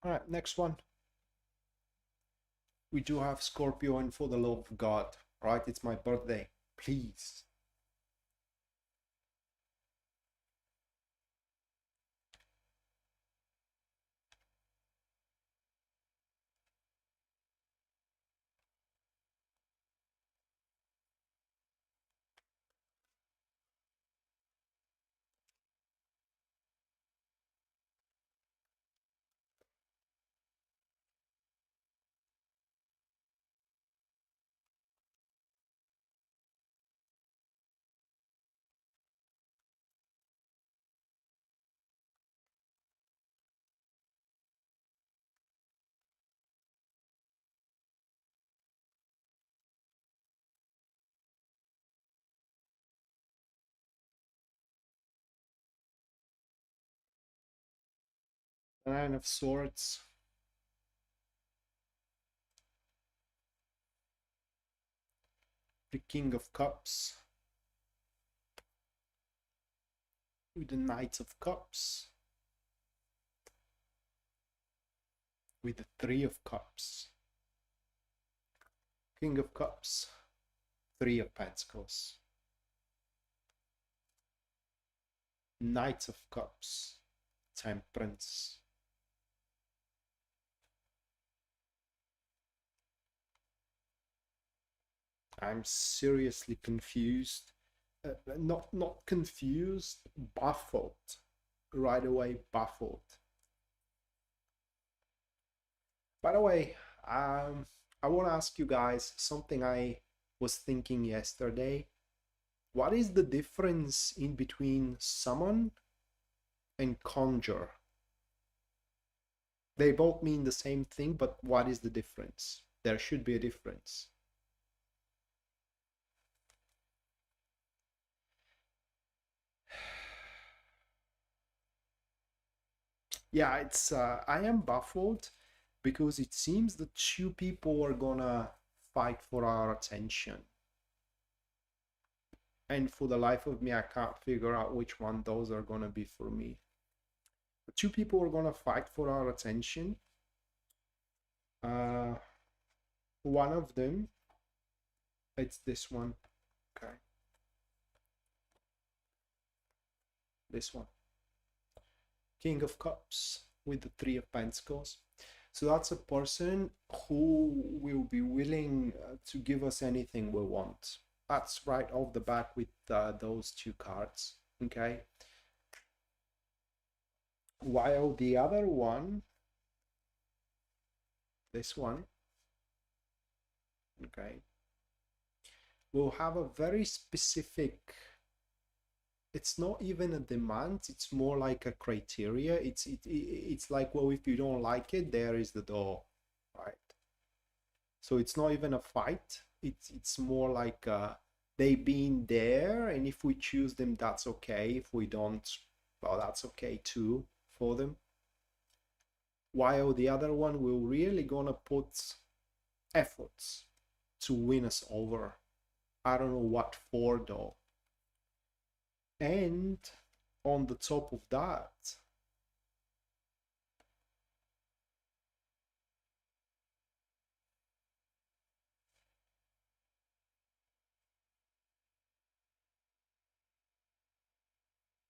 All right, next one. We do have Scorpio, and for the love of God, right? It's my birthday. Please. Nine of Swords. The King of Cups. With the Knight of Cups. With the Three of Cups. King of Cups. Three of Pentacles. Knight of Cups. Temperance. I'm seriously confused. Not confused, baffled. Right away, baffled. By the way, I want to ask you guys something I was thinking yesterday. What is the difference in between summon and conjure? They both mean the same thing, but what is the difference? There should be a difference. Yeah, it's I am baffled because it seems the two people are gonna fight for our attention. And for the life of me, I can't figure out which one those are gonna be for me. The two people are gonna fight for our attention. One of them, it's this one. Okay. This one. King of Cups with the Three of Pentacles. So that's a person who will be willing to give us anything we want. That's right off the bat with those two cards. Okay. While the other one, this one, okay, will have a very specific, it's not even a demand, it's more like a criteria. It's like, well, if you don't like it, there is the door, right? So it's not even a fight, it's more like they being there, and if we choose them, that's okay. If we don't, well, that's okay too for them. While the other one will really gonna put efforts to win us over. I don't know what for though. And on the top of that,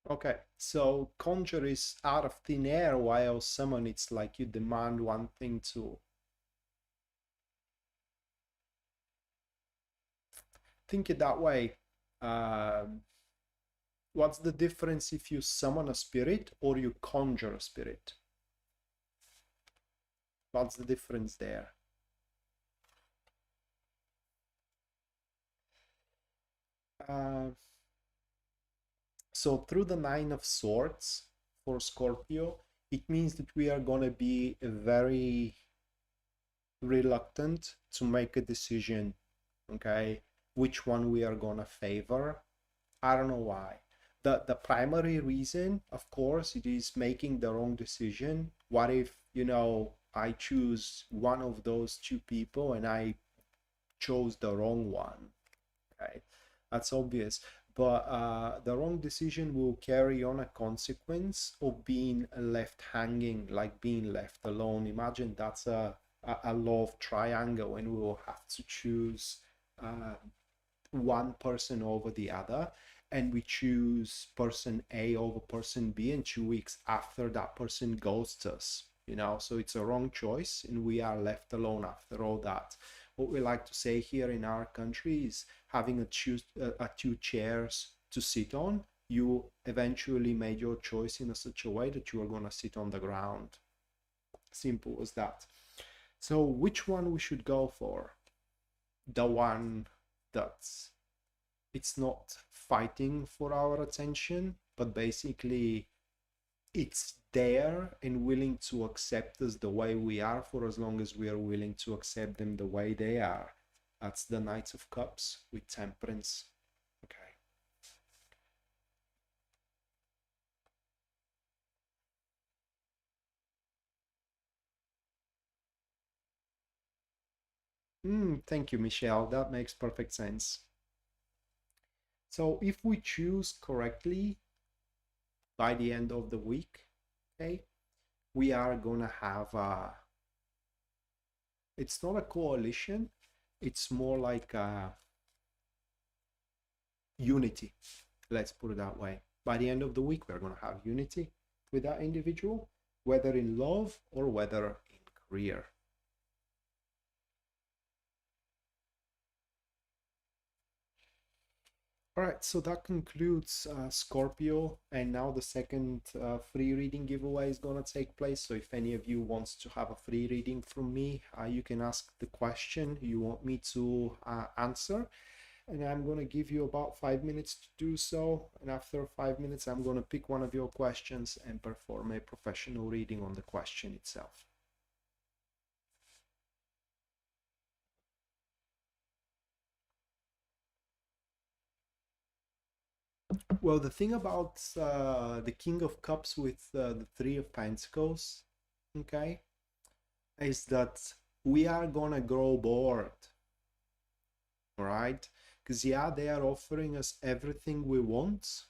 okay, so conjure is out of thin air, while summon, it's like you demand one thing to. Think it that way. What's the difference if you summon a spirit or you conjure a spirit? What's the difference there? So through the Nine of Swords for Scorpio, it means that we are gonna be very reluctant to make a decision, okay, which one we are gonna favor. I don't know why. The primary reason, of course, it is making the wrong decision. What if, you know, I choose one of those two people and I chose the wrong one, okay? That's obvious. but the wrong decision will carry on a consequence of being left hanging, like being left alone. Imagine that's a love triangle, and we will have to choose one person over the other, and we choose person A over person B, and 2 weeks after that person ghosts us, you know. So it's a wrong choice, and we are left alone after all that. What we like to say here in our country is having a two chairs to sit on. You eventually made your choice in such a way that you are going to sit on the ground. Simple as that. So which one we should go for? The one that's it's not fighting for our attention, but basically it's there and willing to accept us the way we are, for as long as we are willing to accept them the way they are. That's the Knight of Cups with Temperance. Okay. Thank you, Michelle. That makes perfect sense. So if we choose correctly by the end of the week, okay, we are gonna have it's not a coalition, it's more like a unity. Let's put it that way. By the end of the week, we're gonna have unity with that individual, whether in love or whether in career. All right, so that concludes Scorpio, and now the second free reading giveaway is going to take place. So if any of you wants to have a free reading from me, you can ask the question you want me to answer, and I'm going to give you about 5 minutes to do so. And after 5 minutes, I'm going to pick one of your questions and perform a professional reading on the question itself. Well, the thing about the King of Cups with the Three of Pentacles, okay, is that we are gonna grow bored, all right? Because yeah, they are offering us everything we want,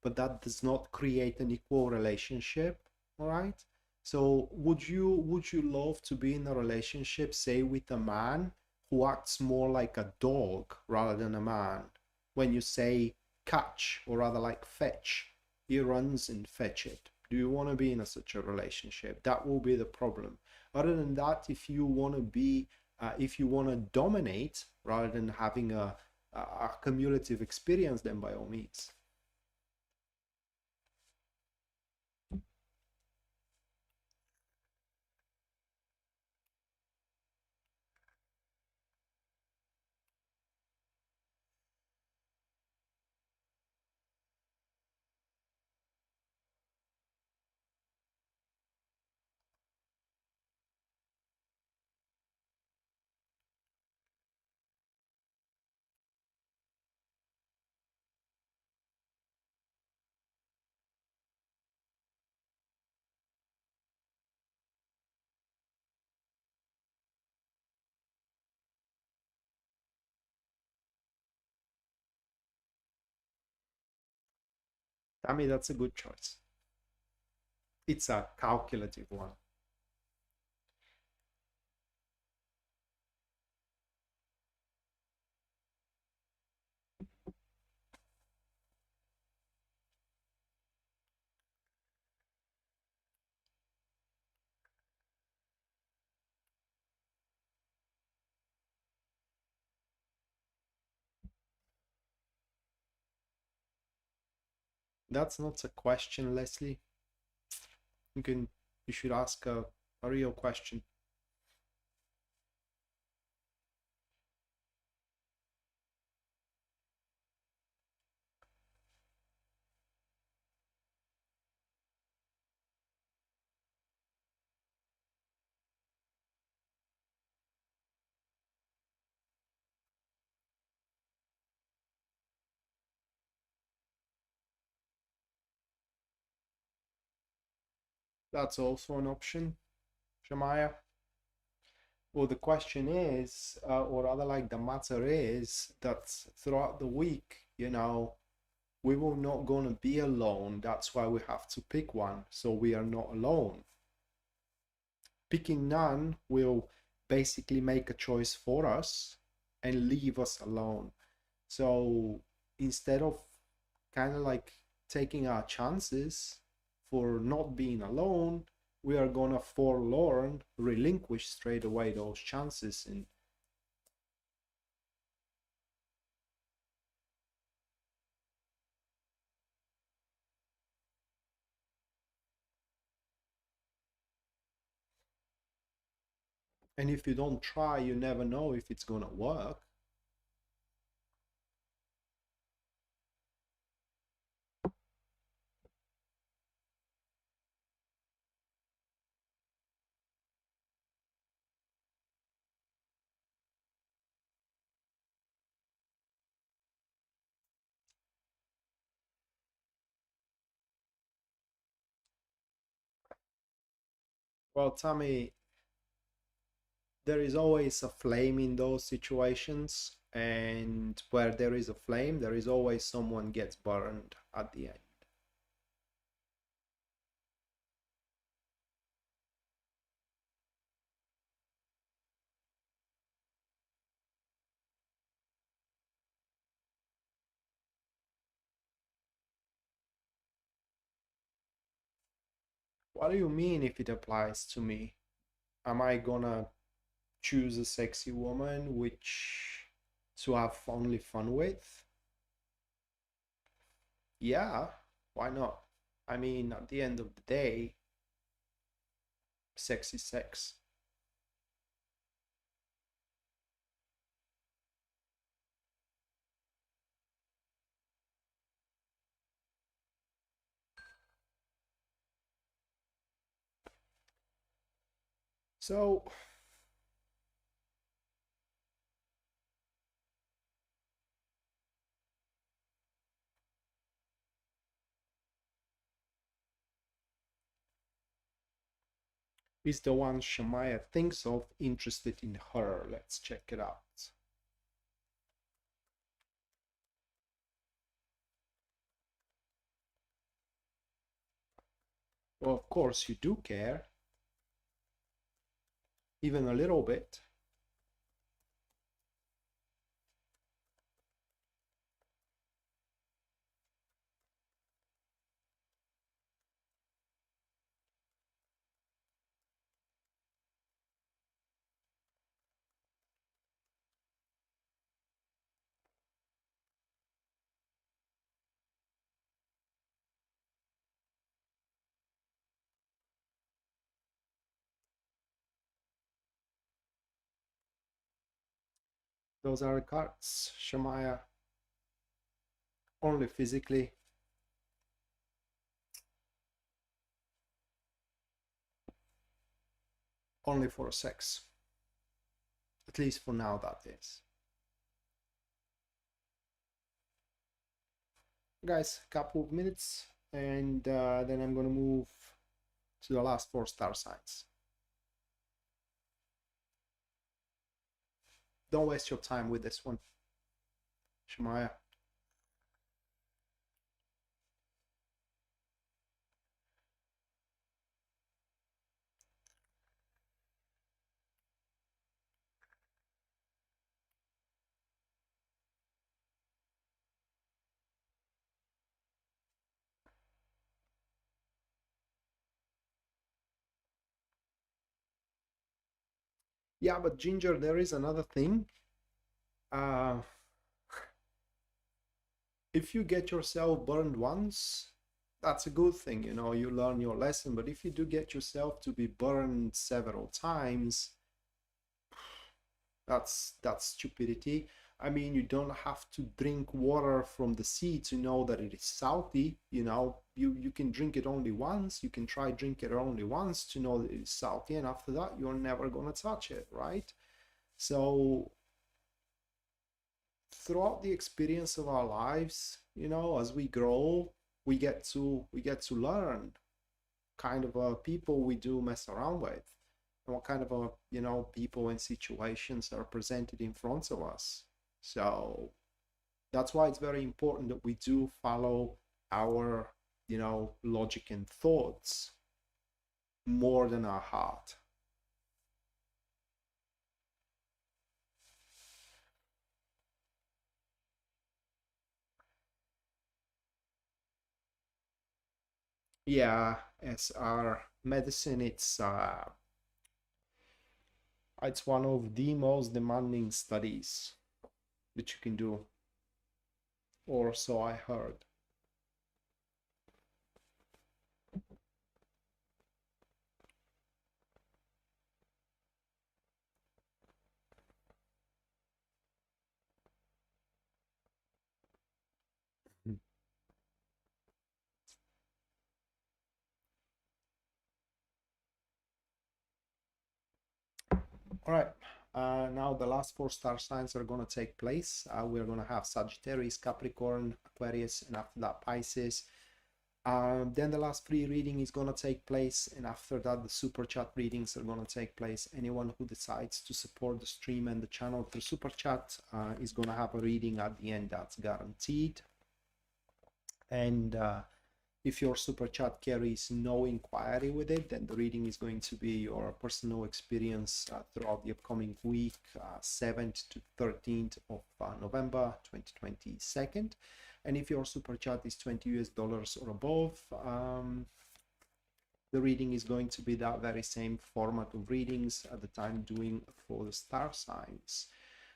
but that does not create an equal relationship, all right? So would you love to be in a relationship, say, with a man who acts more like a dog rather than a man? When you say catch, or rather like fetch, he runs and fetch it. Do you want to be in such a relationship? That will be the problem. Other than that, if you want to be if you want to dominate rather than having a cumulative experience, then by all means. I mean, that's a good choice. It's a calculative one. That's not a question, Leslie. You should ask a real question. That's also an option, Shamaya. Well, the question is, or rather, like the matter is that throughout the week, you know, we will not gonna be alone. That's why we have to pick one, so we are not alone. Picking none will basically make a choice for us and leave us alone. So instead of kind of like taking our chances for not being alone, we are gonna forlorn, relinquish straight away those chances. And if you don't try, you never know if it's gonna work. Well, Tammy, there is always a flame in those situations, and where there is a flame, there is always someone gets burned at the end. What do you mean if it applies to me? Am I gonna choose a sexy woman which to have only fun with? Yeah, why not? I mean, at the end of the day, sex is sex. So, is the one Shemaya thinks of interested in her? Let's check it out. Well, of course, you do care, even a little bit. Those are the cards, Shemaya. Only physically. Only for sex. At least for now, that is. Guys, couple of minutes, and then I'm gonna move to the last 4 star signs. Don't waste your time with this one, Shemaya. Yeah, but Ginger, there is another thing. Uh, if you get yourself burned once, that's a good thing, you know, you learn your lesson. But if you do get yourself to be burned several times, that's stupidity. I mean, you don't have to drink water from the sea to know that it is salty. You know, you can drink it only once. You can try drink it only once to know that it is salty, and after that, you're never gonna touch it, right? So throughout the experience of our lives, you know, as we grow, we get to learn kind of people we do mess around with, and what kind of people and situations are presented in front of us. So That's why it's very important that we do follow our, you know, logic and thoughts more than our heart. Yeah, as our medicine, it's one of the most demanding studies that you can do, or so I heard. All right. Now the last 4 star signs are going to take place. We're going to have Sagittarius, Capricorn, Aquarius, and after that Pisces. Then the last free reading is going to take place, and after that the super chat readings are going to take place. Anyone who decides to support the stream and the channel through super chat is going to have a reading at the end. That's guaranteed. And if your super chat carries no inquiry with it, then the reading is going to be your personal experience throughout the upcoming week, 7th to 13th of November 2022. And if your super chat is $20 or above, the reading is going to be that very same format of readings at the time doing for the star signs.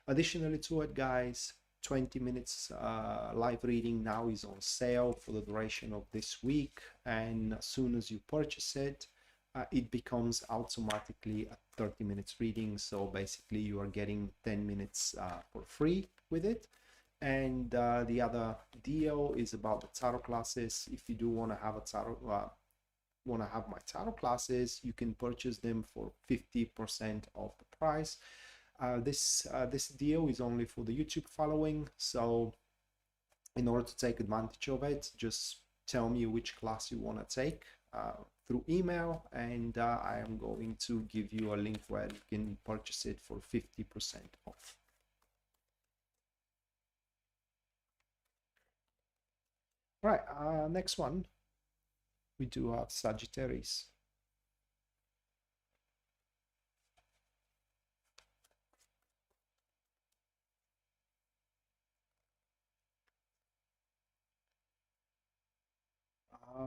Additionally to it, guys, 20 minutes live reading now is on sale for the duration of this week, and as soon as you purchase it, it becomes automatically a 30 minutes reading. So basically you are getting 10 minutes for free with it. And the other deal is about the tarot classes. If you do want to have a tarot want to have my tarot classes, you can purchase them for 50% of the price. This deal is only for the YouTube following, so in order to take advantage of it, just tell me which class you want to take through email, and I am going to give you a link where you can purchase it for 50% off. All right, next one, we do have Sagittarius.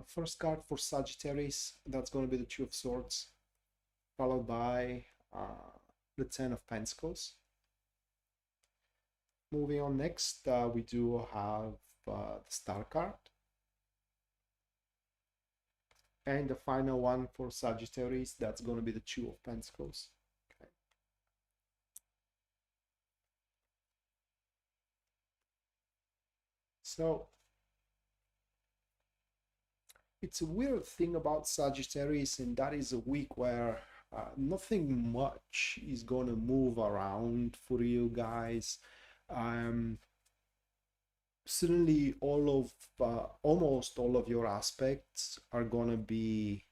First card for Sagittarius, that's going to be the Two of Swords, followed by the Ten of Pentacles. Moving on next, we do have the Star card. And the final one for Sagittarius, that's going to be the Two of Pentacles. Okay. So it's a weird thing about Sagittarius, and that is a week where nothing much is going to move around for you guys. Suddenly almost all of your aspects are going to be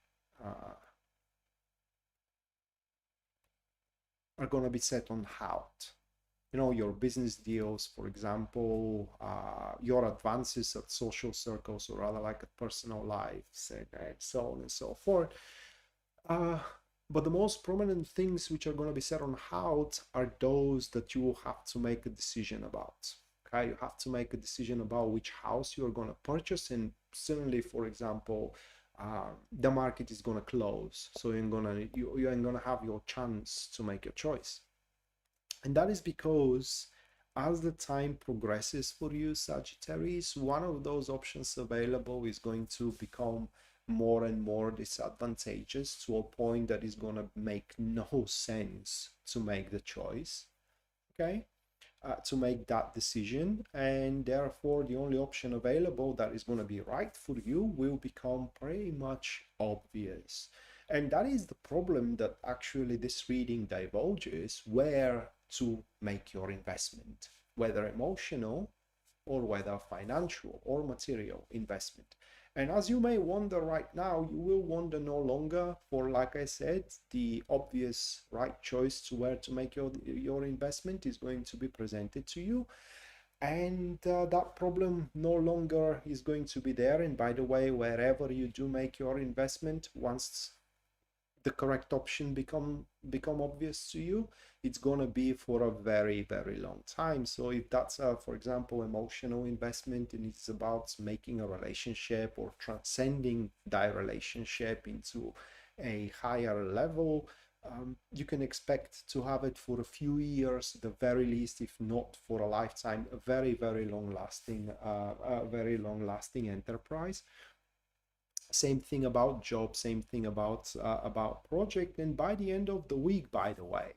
set on halt. You know, your business deals, for example, your advances at social circles, or rather like at personal lives, and so on and so forth. But the most prominent things which are going to be set on halt are those that you will have to make a decision about. Okay, you have to make a decision about which house you are going to purchase, and suddenly, for example, the market is going to close, so you ain't gonna have your chance to make your choice. And that is because as the time progresses for you, Sagittarius, one of those options available is going to become more and more disadvantageous, to a point that is going to make no sense to make the choice, okay, to make that decision. And therefore the only option available that is going to be right for you will become pretty much obvious. And that is the problem that actually this reading divulges: where to make your investment, whether emotional or whether financial or material investment. And as you may wonder right now, you will wonder no longer, for like I said, the obvious right choice to where to make your investment is going to be presented to you. and that problem no longer is going to be there. And by the way, wherever you do make your investment, once the correct option become obvious to you, it's going to be for a very, very long time. So if that's for example, emotional investment, and it's about making a relationship or transcending that relationship into a higher level, you can expect to have it for a few years at the very least, if not for a lifetime. A very, very long lasting enterprise. Same thing about job, same thing about project. And by the end of the week, by the way,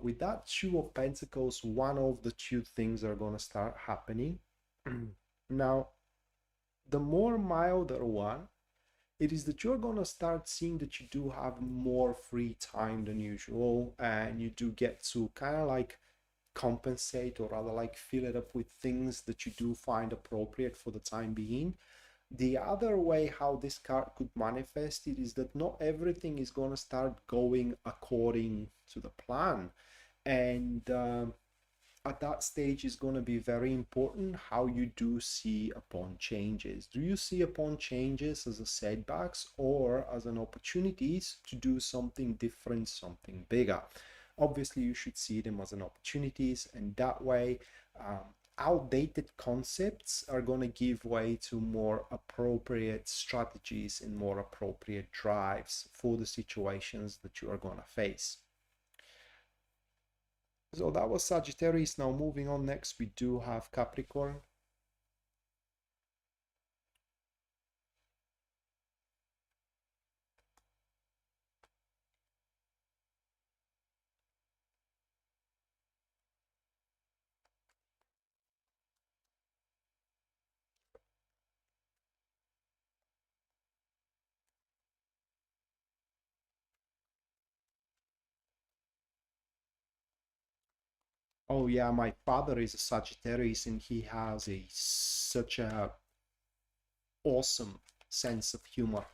with that Two of Pentacles, one of the two things are going to start happening. Now, the more milder one, it is that you're going to start seeing that you do have more free time than usual, and you do get to kind of like compensate, or rather like fill it up with things that you do find appropriate for the time being. The other way how this card could manifest it is that not everything is going to start going according to the plan. And at that stage is going to be very important how you do see upon changes. Do you see upon changes as a setbacks or as an opportunities to do something different, something bigger? Obviously, you should see them as an opportunities, and that way outdated concepts are going to give way to more appropriate strategies and more appropriate drives for the situations that you are going to face. So that was Sagittarius. Now moving on, next we do have Capricorn. Oh yeah, my father is a Sagittarius, and he has such a awesome sense of humor.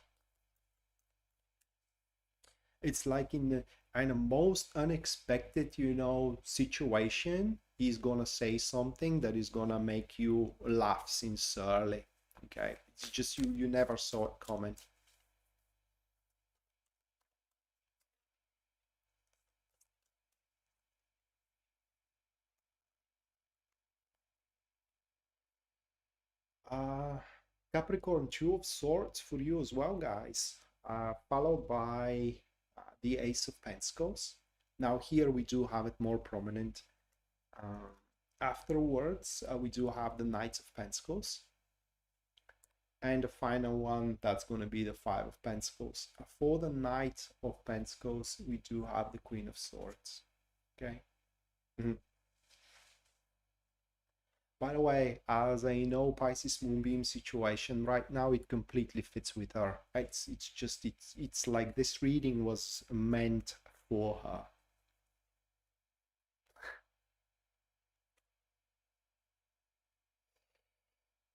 It's like in the most unexpected, situation, he's gonna say something that is gonna make you laugh sincerely. Okay, it's just you never saw it coming. Uh, Capricorn, Two of Swords for you as well, guys. Followed by the Ace of Pentacles. Now here we do have it more prominent. Um, Afterwards, we do have the Knight of Pentacles. And the final one, that's going to be the Five of Pentacles. For the Knight of Pentacles, we do have the Queen of Swords. Okay. Mm-hmm. By the way, as I know, Pisces Moonbeam situation right now, it completely fits with her. It's like this reading was meant for her.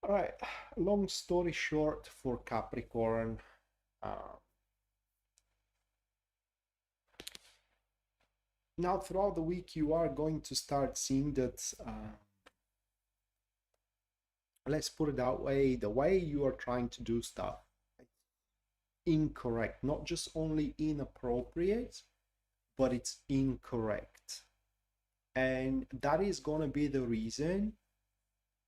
All right, long story short for Capricorn, now throughout the week you are going to start seeing that, let's put it that way, the way you are trying to do stuff, incorrect, not just only inappropriate, but it's incorrect. And that is going to be the reason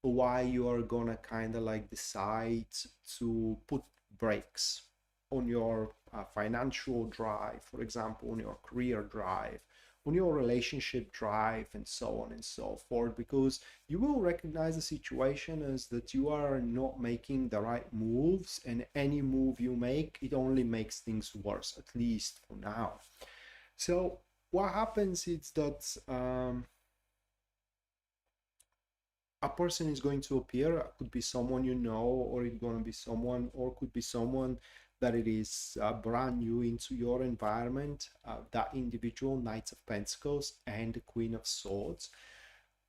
why you are going to kind of like decide to put brakes on your financial drive, for example, on your career drive, on your relationship drive, and so on and so forth, because you will recognize the situation as that you are not making the right moves, and any move you make, it only makes things worse, at least for now. So what happens is that a person is going to appear. It could be someone you know, or it's going to be someone, or could be someone that it is brand new into your environment. That individual, Knight of Pentacles and the Queen of Swords,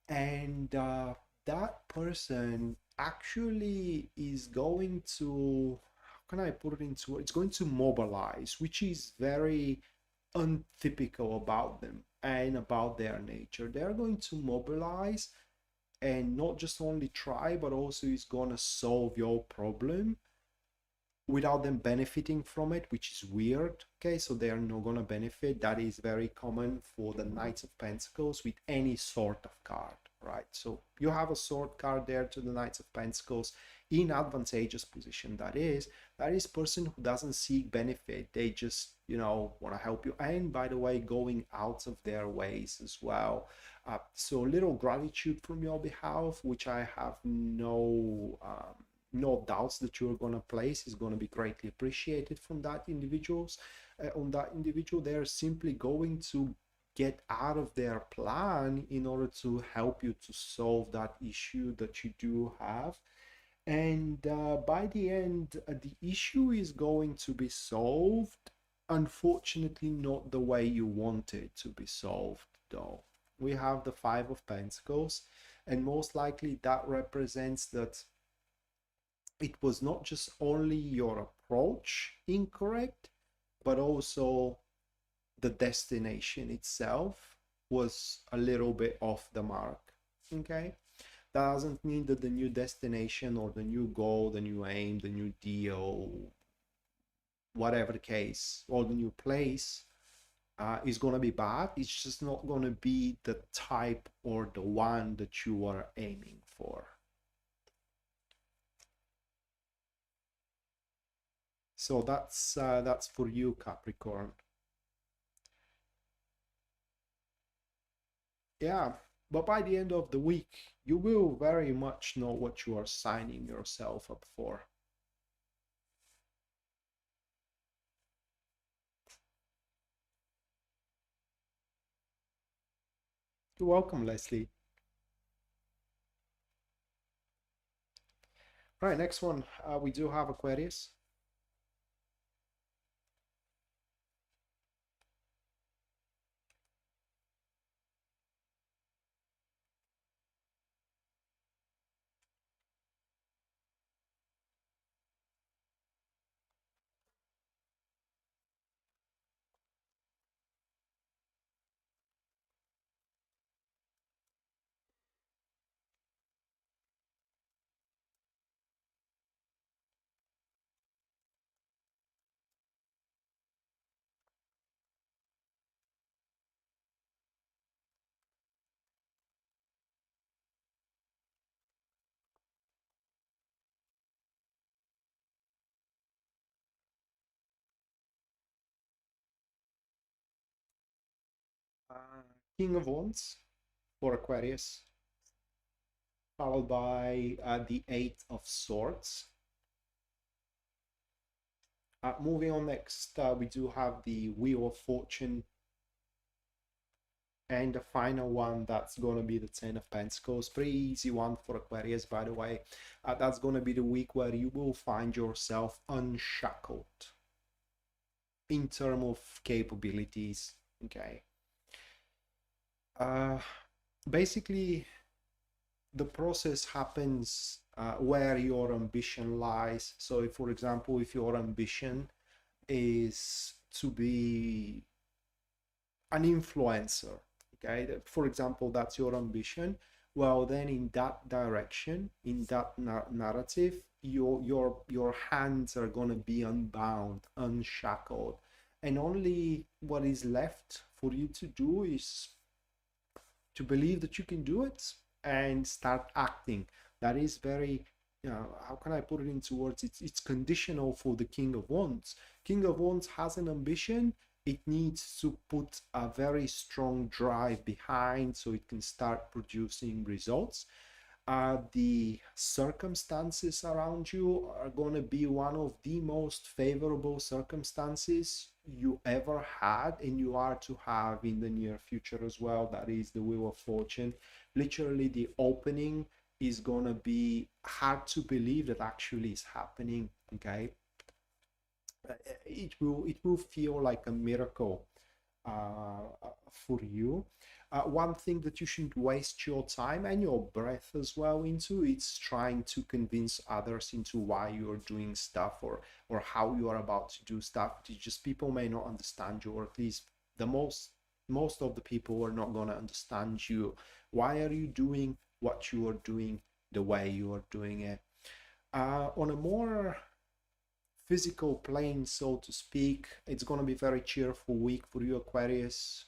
and that person actually is going to, how can I put it into, it's going to mobilize, which is very untypical about them and about their nature. They're going to mobilize and not just only try, but also is gonna solve your problem without them benefiting from it, which is weird. Okay, so they are not gonna benefit. That is very common for the Knights of Pentacles with any sort of card, right? So you have a sword card there to the Knights of Pentacles in advantageous position. That is person who doesn't seek benefit. They just, you know, want to help you, and by the way, going out of their ways as well. So little gratitude from your behalf, which I have no doubts that you're going to place, is going to be greatly appreciated from that individuals. On that individual, they're simply going to get out of their plan in order to help you to solve that issue that you do have. And by the end, the issue is going to be solved. Unfortunately, not the way you want it to be solved, though. We have the Five of Pentacles, and most likely that represents that it was not just only your approach incorrect, but also the destination itself was a little bit off the mark. Okay, that doesn't mean that the new destination or the new goal, the new aim, the new deal, whatever the case, or the new place is going to be bad. It's just not going to be the type or the one that you are aiming for. So that's for you, Capricorn. Yeah, but by the end of the week, you will very much know what you are signing yourself up for. You're welcome, Leslie. All right, next one. We do have Aquarius. King of Wands for Aquarius, followed by the Eight of Swords. Moving on next, we do have the Wheel of Fortune, and the final one, that's going to be the Ten of Pentacles. Pretty easy one for Aquarius, by the way. That's going to be the week where you will find yourself unshackled in terms of capabilities. Okay. Basically, the process happens where your ambition lies. So if, for example, if your ambition is to be an influencer, okay, for example, that's your ambition, well, then in that direction, in that narrative, your hands are going to be unbound, unshackled, and only what is left for you to do is to believe that you can do it and start acting. That is very, how can I put it into words? It's conditional for the King of Wands. King of Wands has an ambition. It needs to put a very strong drive behind so it can start producing results. The circumstances around you are going to be one of the most favorable circumstances you ever had, and you are to have in the near future as well. That is the Wheel of Fortune. Literally, the opening is going to be hard to believe that actually is happening. Okay, it will feel like a miracle for you. One thing that you shouldn't waste your time and your breath as well into, it's trying to convince others into why you're doing stuff or how you are about to do stuff. It's just people may not understand you, or at least the most of the people are not going to understand you. Why are you doing what you are doing the way you are doing it. On a more physical plane, so to speak, it's going to be a very cheerful week for you, Aquarius.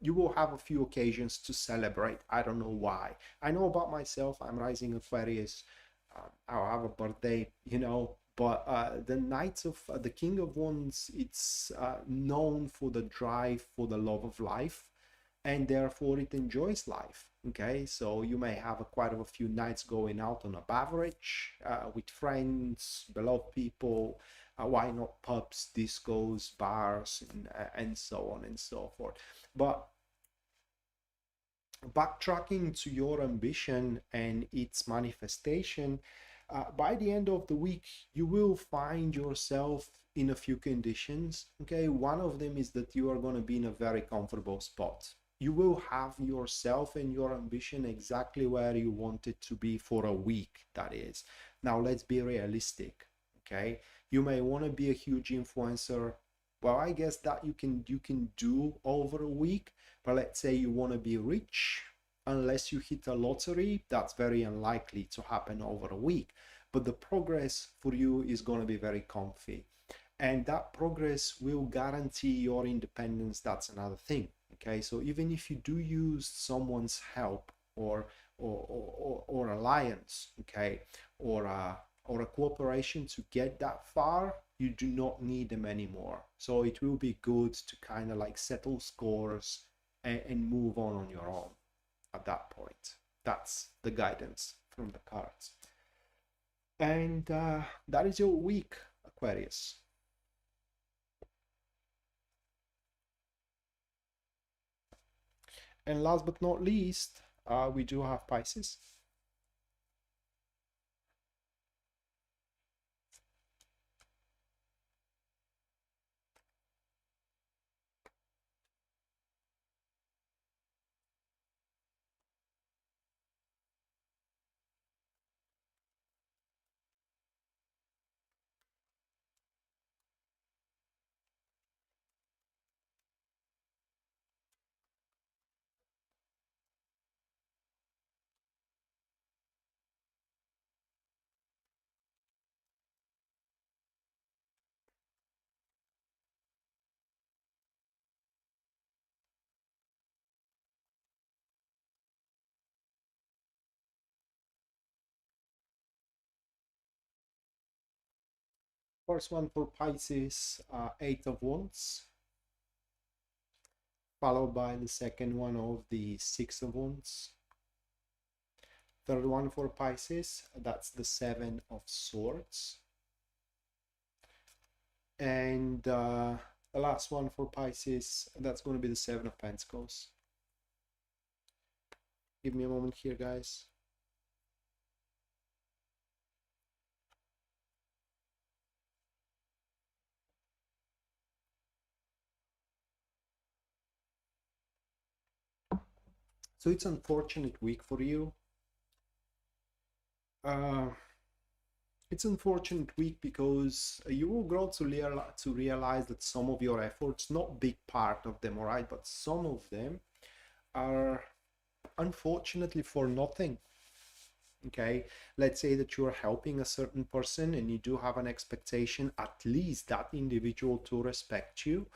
You will have a few occasions to celebrate. I don't know why. I know about myself, I'm rising Aquarius. I'll have a birthday, you know, but the Knights of the King of Wands, it's known for the drive, for the love of life, and therefore it enjoys life. Okay, so you may have quite a few nights going out on a beverage with friends, beloved people. Why not pubs, discos, bars, and so on and so forth. But backtracking to your ambition and its manifestation, by the end of the week, you will find yourself in a few conditions. Okay, one of them is that you are going to be in a very comfortable spot. You will have yourself and your ambition exactly where you want it to be for a week, that is. Now, let's be realistic. Okay, you may want to be a huge influencer. Well, I guess that you can do over a week. But let's say you want to be rich, unless you hit a lottery, that's very unlikely to happen over a week. But the progress for you is going to be very comfy. And that progress will guarantee your independence. That's another thing. Okay, so even if you do use someone's help or alliance, okay, or a cooperation to get that far, you do not need them anymore. So it will be good to kind of like settle scores and move on your own at that point. That's the guidance from the cards. And that is your week, Aquarius. And last but not least, we do have Pisces. First one for Pisces, Eight of Wands, followed by the second one of the Six of Wands. Third one for Pisces, that's the Seven of Swords. And the last one for Pisces, that's going to be the Seven of Pentacles. Give me a moment here, guys. So it's an unfortunate week for you. It's an unfortunate week because you will grow to realize that some of your efforts, not big part of them, all right, but some of them are unfortunately for nothing. Okay, let's say that you're helping a certain person and you do have an expectation, at least that individual to respect you.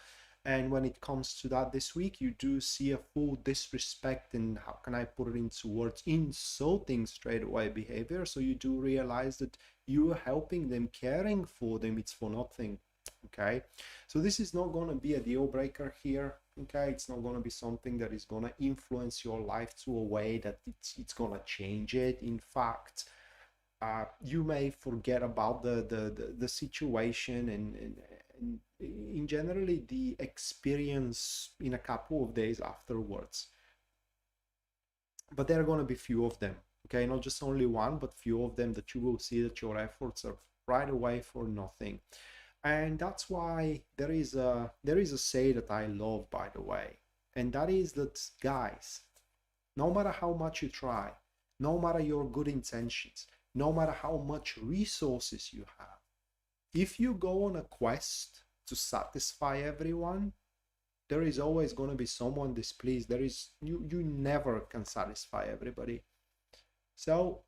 And when it comes to that this week, you do see a full disrespect and, how can I put it into words, insulting straight away behavior. So you do realize that you are helping them, caring for them, it's for nothing. Okay, so this is not going to be a deal breaker here. Okay, it's not going to be something that is going to influence your life to a way that it's going to change it. In fact, you may forget about the situation and in generally the experience in a couple of days afterwards. But there are going to be few of them, okay, not just only one, but few of them that you will see that your efforts are right away for nothing. And that's why there is a say that I love, by the way, and that is that, guys, no matter how much you try, no matter your good intentions, no matter how much resources you have, if you go on a quest to satisfy everyone, there is always going to be someone displeased. You never can satisfy everybody. So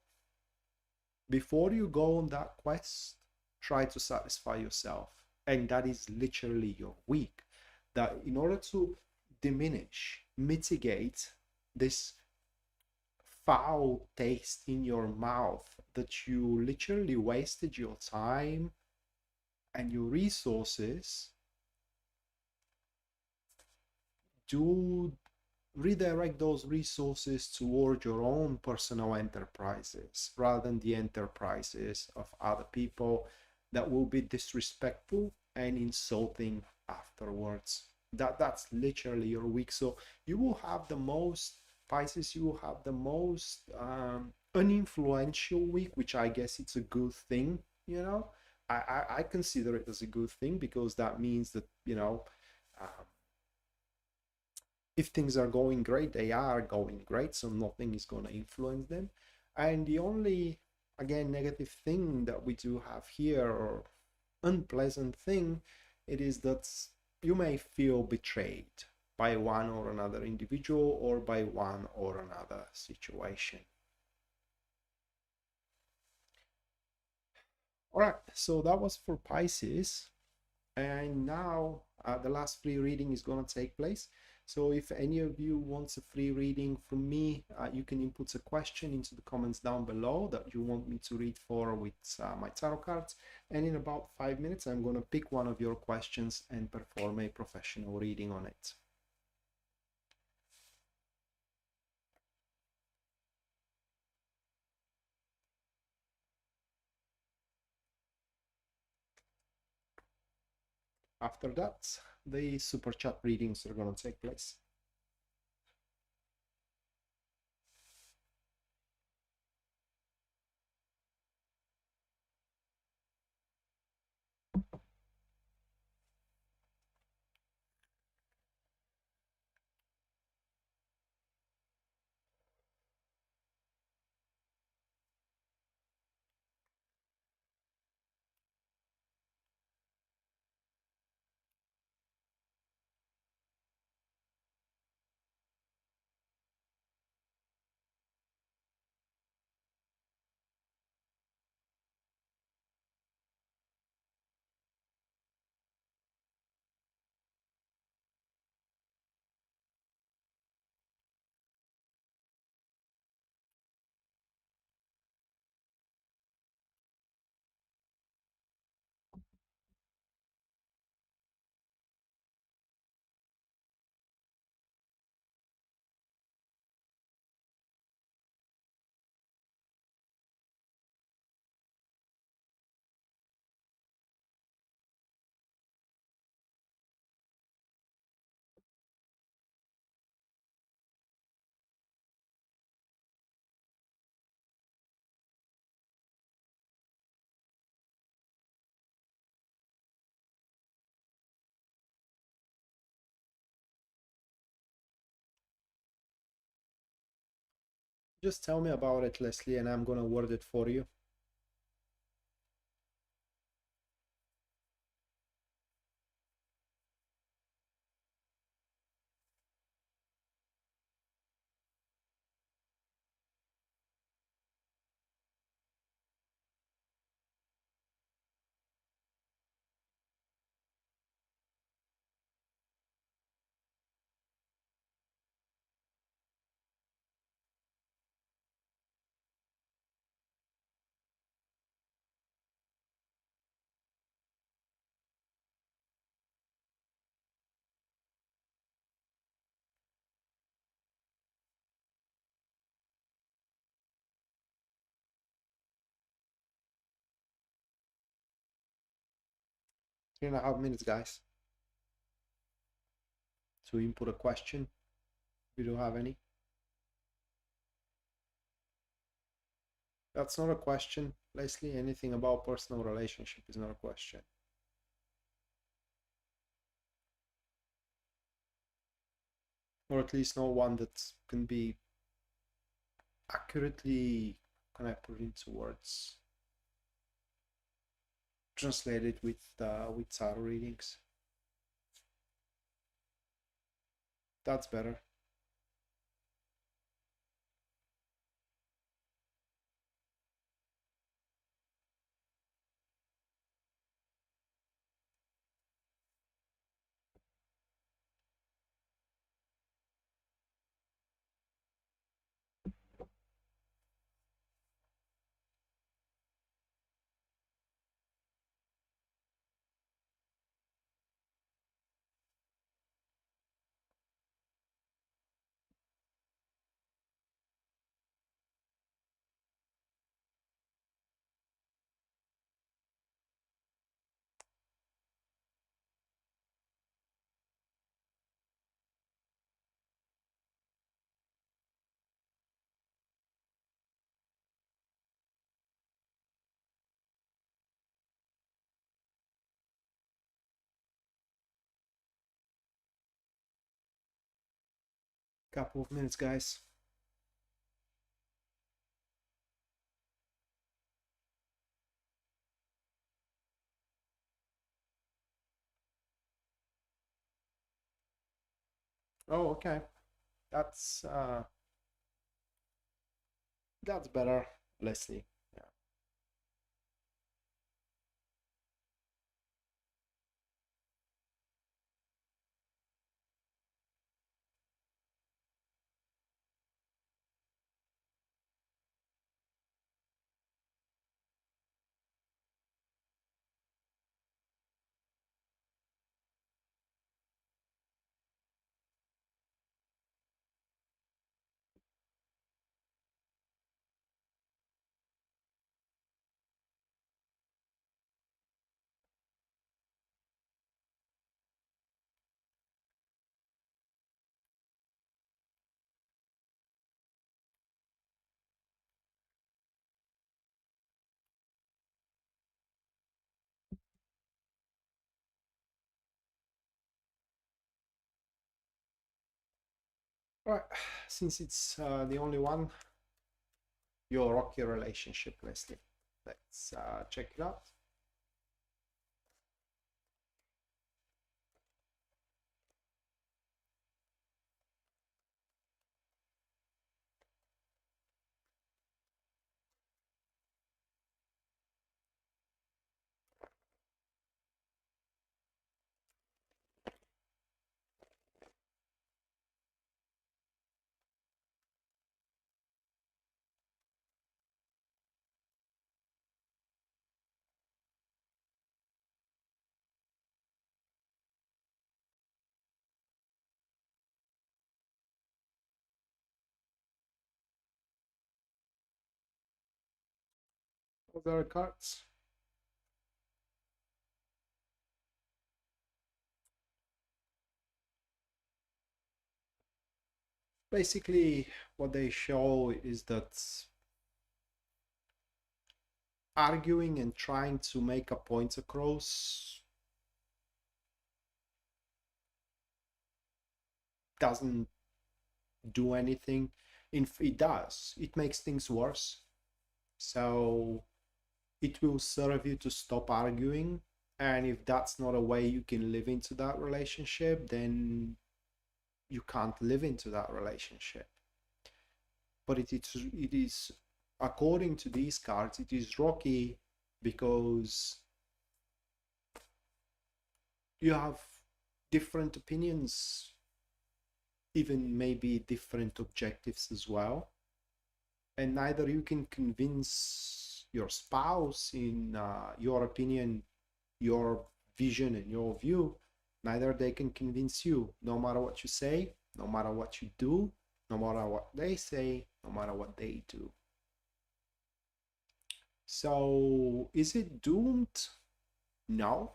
before you go on that quest, try to satisfy yourself. And that is literally your week. That in order to mitigate this foul taste in your mouth, that you literally wasted your time and your resources, do redirect those resources toward your own personal enterprises rather than the enterprises of other people that will be disrespectful and insulting afterwards. That's literally your week. So you will have the most, Pisces, you will have the most uninfluential week, which I guess it's a good thing, you know. I consider it as a good thing, because that means that, you know, if things are going great, they are going great, so nothing is going to influence them. And the only, again, negative thing that we do have here, or unpleasant thing, it is that you may feel betrayed by one or another individual or by one or another situation. All right, so that was for Pisces. And now the last free reading is going to take place. So if any of you wants a free reading from me, you can input a question into the comments down below that you want me to read for with my tarot cards. And in about 5 minutes, I'm going to pick one of your questions and perform a professional reading on it. After that, the super chat readings are going to take place. Just tell me about it, Leslie, and I'm going to word it for you. 3.5 minutes, guys, to input a question. We don't have any. That's not a question, Leslie. Anything about personal relationship is not a question. Or at least not one that can be accurately, can I put into words, translated with tarot readings. That's better. Couple of minutes, guys. Oh, okay. That's better. Let's see. Yeah. Right. Since it's the only one, your rocky relationship, Leslie. Let's check it out. Other cards. Basically, what they show is that arguing and trying to make a point across doesn't do anything. It does. It makes things worse. So it will serve you to stop arguing. And if that's not a way you can live into that relationship, then you can't live into that relationship. But it is according to these cards, it is rocky because you have different opinions, even maybe different objectives as well. And neither you can convince your spouse in your opinion, your vision, and your view. Neither they can convince you, no matter what you say, no matter what you do, no matter what they say, no matter what they do. So, is it doomed? No,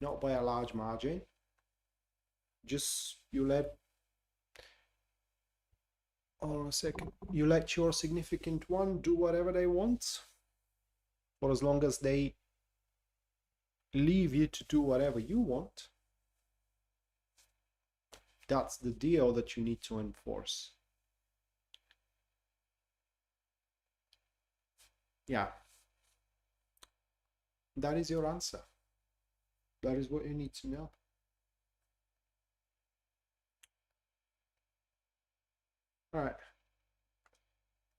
not by a large margin. Just you let, hold on a second, you let your significant one do whatever they want, for as long as they leave you to do whatever you want. That's the deal that you need to enforce. Yeah, that is your answer. That is what you need to know. All right.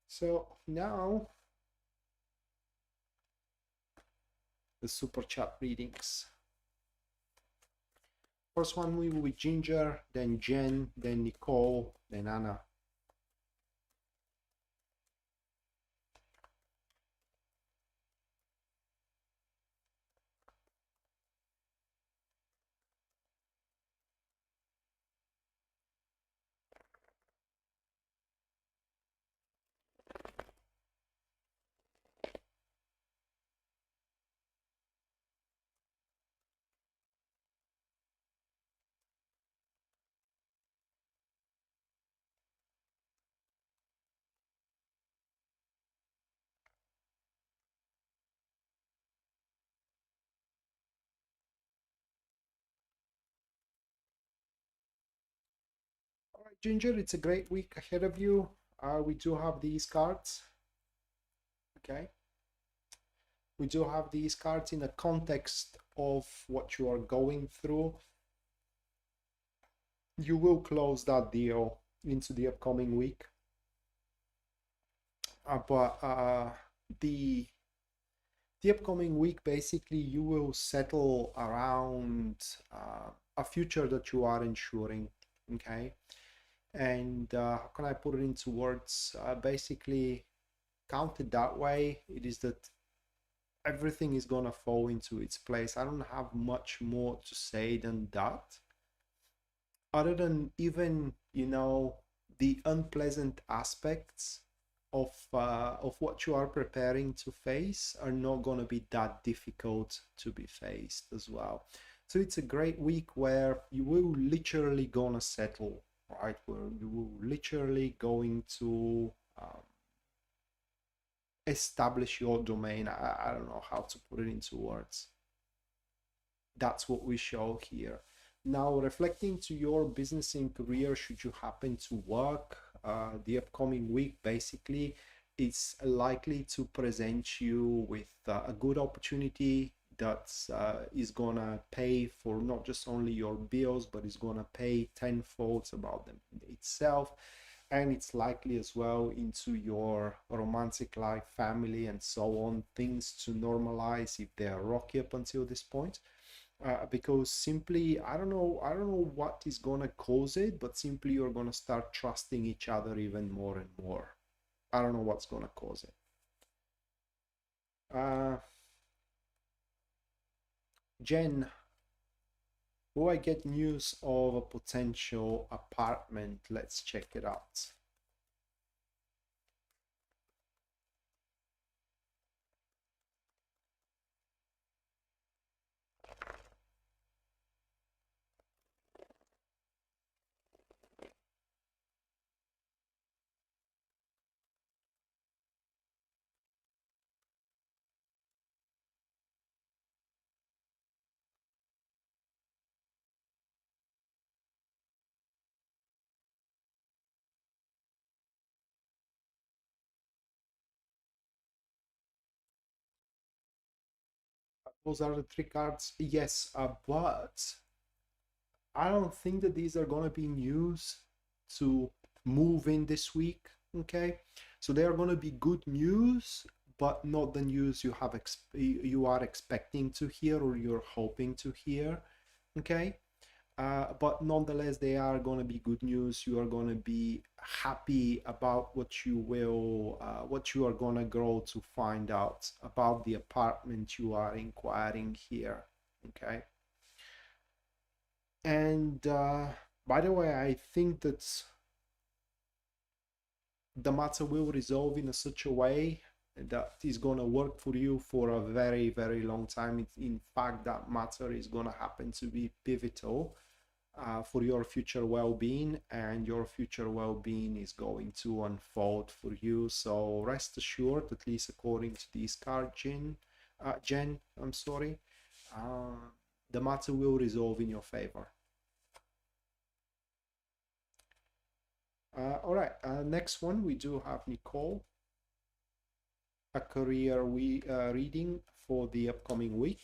So now the super chat readings. First one will be Ginger, then Jen, then Nicole, then Anna. Ginger, it's a great week ahead of you. We do have these cards. Okay. We do have these cards in the context of what you are going through. You will close that deal into the upcoming week. But the upcoming week, basically, you will settle around a future that you are ensuring. Okay. And how can I put it into words? Basically, count it that way. It is that everything is gonna fall into its place. I don't have much more to say than that, other than even, you know, the unpleasant aspects of what you are preparing to face are not gonna be that difficult to be faced as well. So it's a great week where you will literally gonna settle, right? Where you will literally going to establish your domain. I don't know how to put it into words. That's what we show here. Now, reflecting to your business and career, should you happen to work, the upcoming week basically is likely to present you with a good opportunity that is gonna pay for not just only your bills, but is gonna pay tenfold about them itself. And it's likely as well into your romantic life, family, and so on, things to normalize if they are rocky up until this point. Because simply, I don't know what is gonna cause it, but simply you're gonna start trusting each other even more and more. I don't know what's gonna cause it. Jen, will I get news of a potential apartment? Let's check it out. Those are the three cards. Yes, but I don't think that these are gonna be news to move in this week. Okay, so they are gonna be good news, but not the news you are expecting to hear or you're hoping to hear. Okay, but nonetheless, they are gonna be good news. You are gonna be happy about what you are gonna grow to find out about the apartment you are inquiring here. Okay. And by the way, I think that the matter will resolve in such a way that is going to work for you for a very, very long time. In fact, that matter is going to happen to be pivotal for your future well-being, and your future well-being is going to unfold for you. So rest assured, at least according to this card, Jen, I'm sorry, the matter will resolve in your favor. All right, next one, we do have Nicole, a career reading for the upcoming week.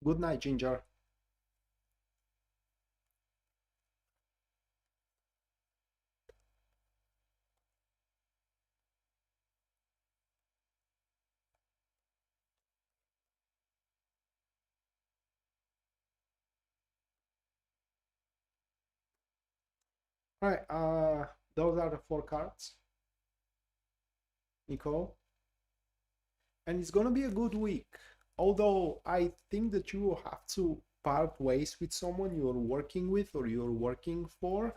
Good night, Ginger. All right, those are the four cards, Nicole. And it's gonna be a good week. although I think that you will have to part ways with someone you're working with or you're working for.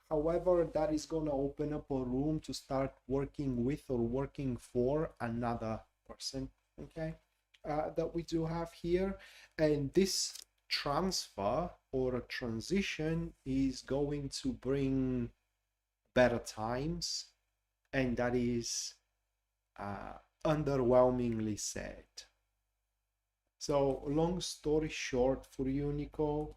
However, that is going to open up a room to start working with or working for another person, okay, that we do have here. And this transfer or a transition is going to bring better times, and that is underwhelmingly sad. So, long story short for you, Nicole,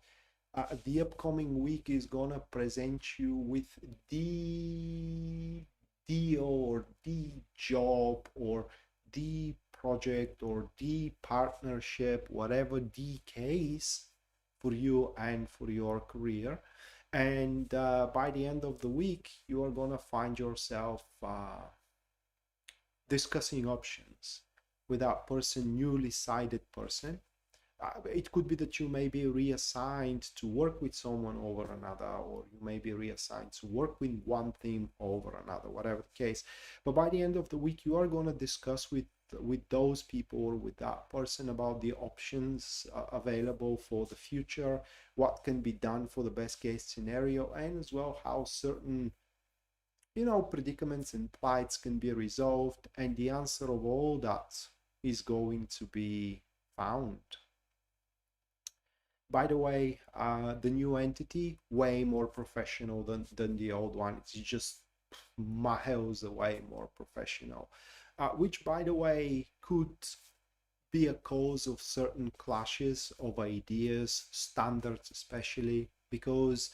the upcoming week is gonna present you with the deal or the job or the project or the partnership, whatever the case for you and for your career. And by the end of the week, you are gonna find yourself discussing options with that person, newly sighted person. It could be that you may be reassigned to work with someone over another, or you may be reassigned to work with one theme over another, whatever the case. But by the end of the week, you are going to discuss with those people or with that person about the options available for the future, what can be done for the best case scenario, and as well how certain predicaments and plights can be resolved, and the answer of all that is going to be found. By the way, the new entity, way more professional than the old one. It's just miles away more professional, which, by the way, could be a cause of certain clashes of ideas, standards especially, because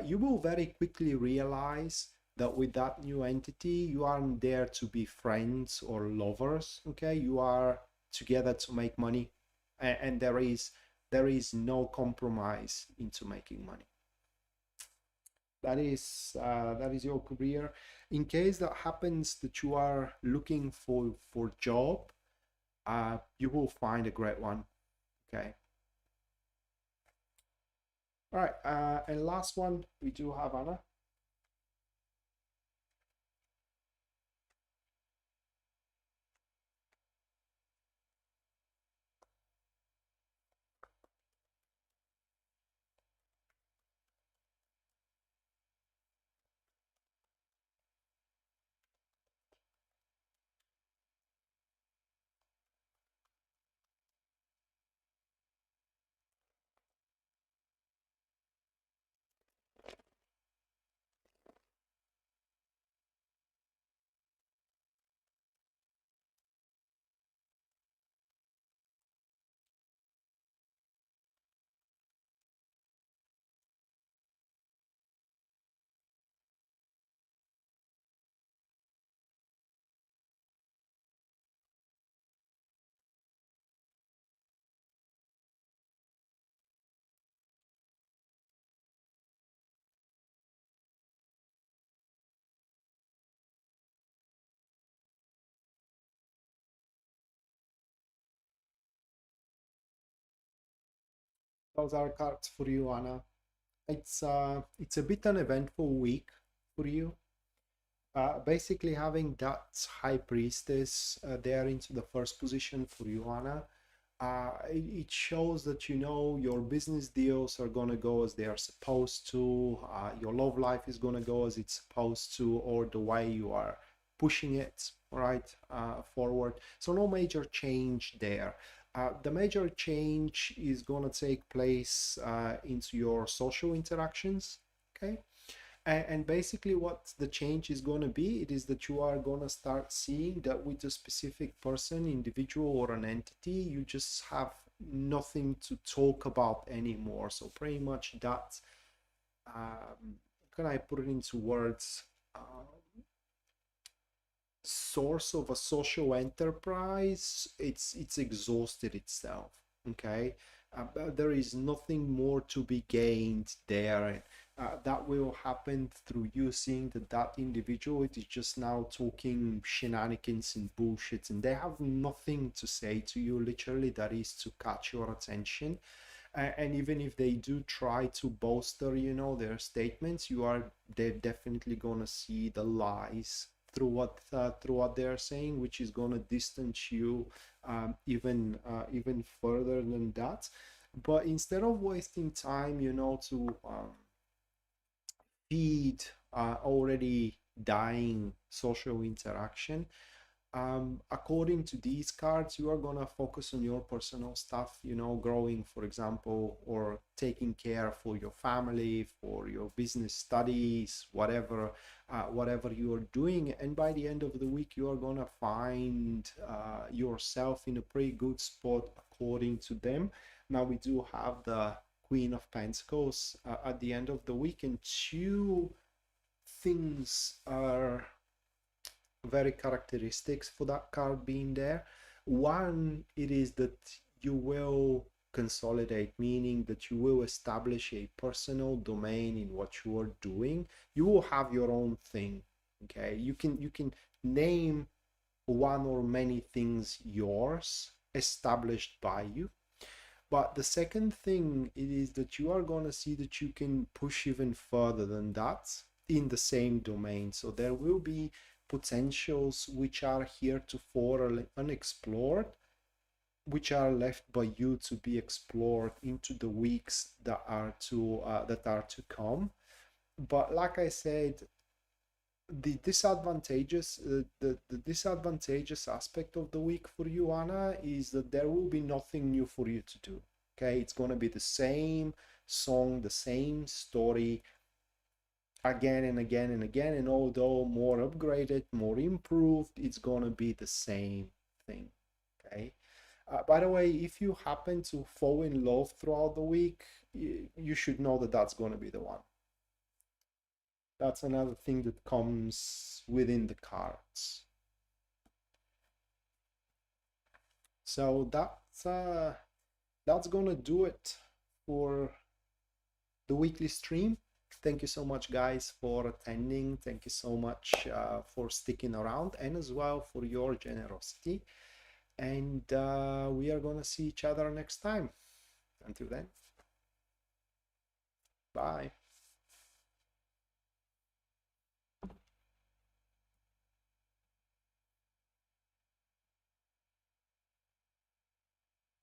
you will very quickly realize that with that new entity, you aren't there to be friends or lovers, okay? You are together to make money, and there is no compromise into making money. That is your career. In case that happens that you are looking for job, you will find a great one. Okay. All right. And last one, we do have Anna. Those are cards for you, Anna. It's a bit an eventful week for you. Basically having that high priestess there into the first position for you, Anna. It shows that your business deals are gonna go as they are supposed to. Your love life is gonna go as it's supposed to, or the way you are pushing it right forward. So no major change there. The major change is gonna take place into your social interactions. Okay. And basically what the change is going to be, it is that you are going to start seeing that with a specific person, individual, or an entity, you just have nothing to talk about anymore. So pretty much that, can I put it into words, source of a social enterprise, it's exhausted itself. Okay. There is nothing more to be gained there. That will happen through you seeing that individual, it is just now talking shenanigans and bullshit, and they have nothing to say to you, literally, that is to catch your attention. And even if they do try to bolster their statements, they're definitely gonna see the lies through what they're saying, which is going to distance you even further than that. But instead of wasting time, to feed already dying social interaction, according to these cards, you are going to focus on your personal stuff, growing, for example, or taking care for your family, for your business studies, whatever you are doing. And by the end of the week, you are going to find yourself in a pretty good spot according to them. Now, we do have the Queen of Pentacles at the end of the week, and two things are very characteristics for that card being there. One, it is that you will consolidate, meaning that you will establish a personal domain in what you are doing. You will have your own thing. Okay, you can name one or many things yours, established by you. But the second thing it is that you are going to see that you can push even further than that in the same domain. So there will be potentials which are heretofore unexplored, which are left by you to be explored into the weeks that are to come. But like I said, the disadvantageous aspect of the week for you, Anna, is that there will be nothing new for you to do. Okay, it's going to be the same song, the same story again and again and again, and although more upgraded, more improved, it's going to be the same thing. Okay, by the way, if you happen to fall in love throughout the week, you should know that that's going to be the one. That's another thing that comes within the cards. So that's gonna do it for the weekly stream. Thank you so much, guys, for attending. Thank you so much for sticking around, and as well for your generosity. And we are gonna see each other next time. Until then, bye.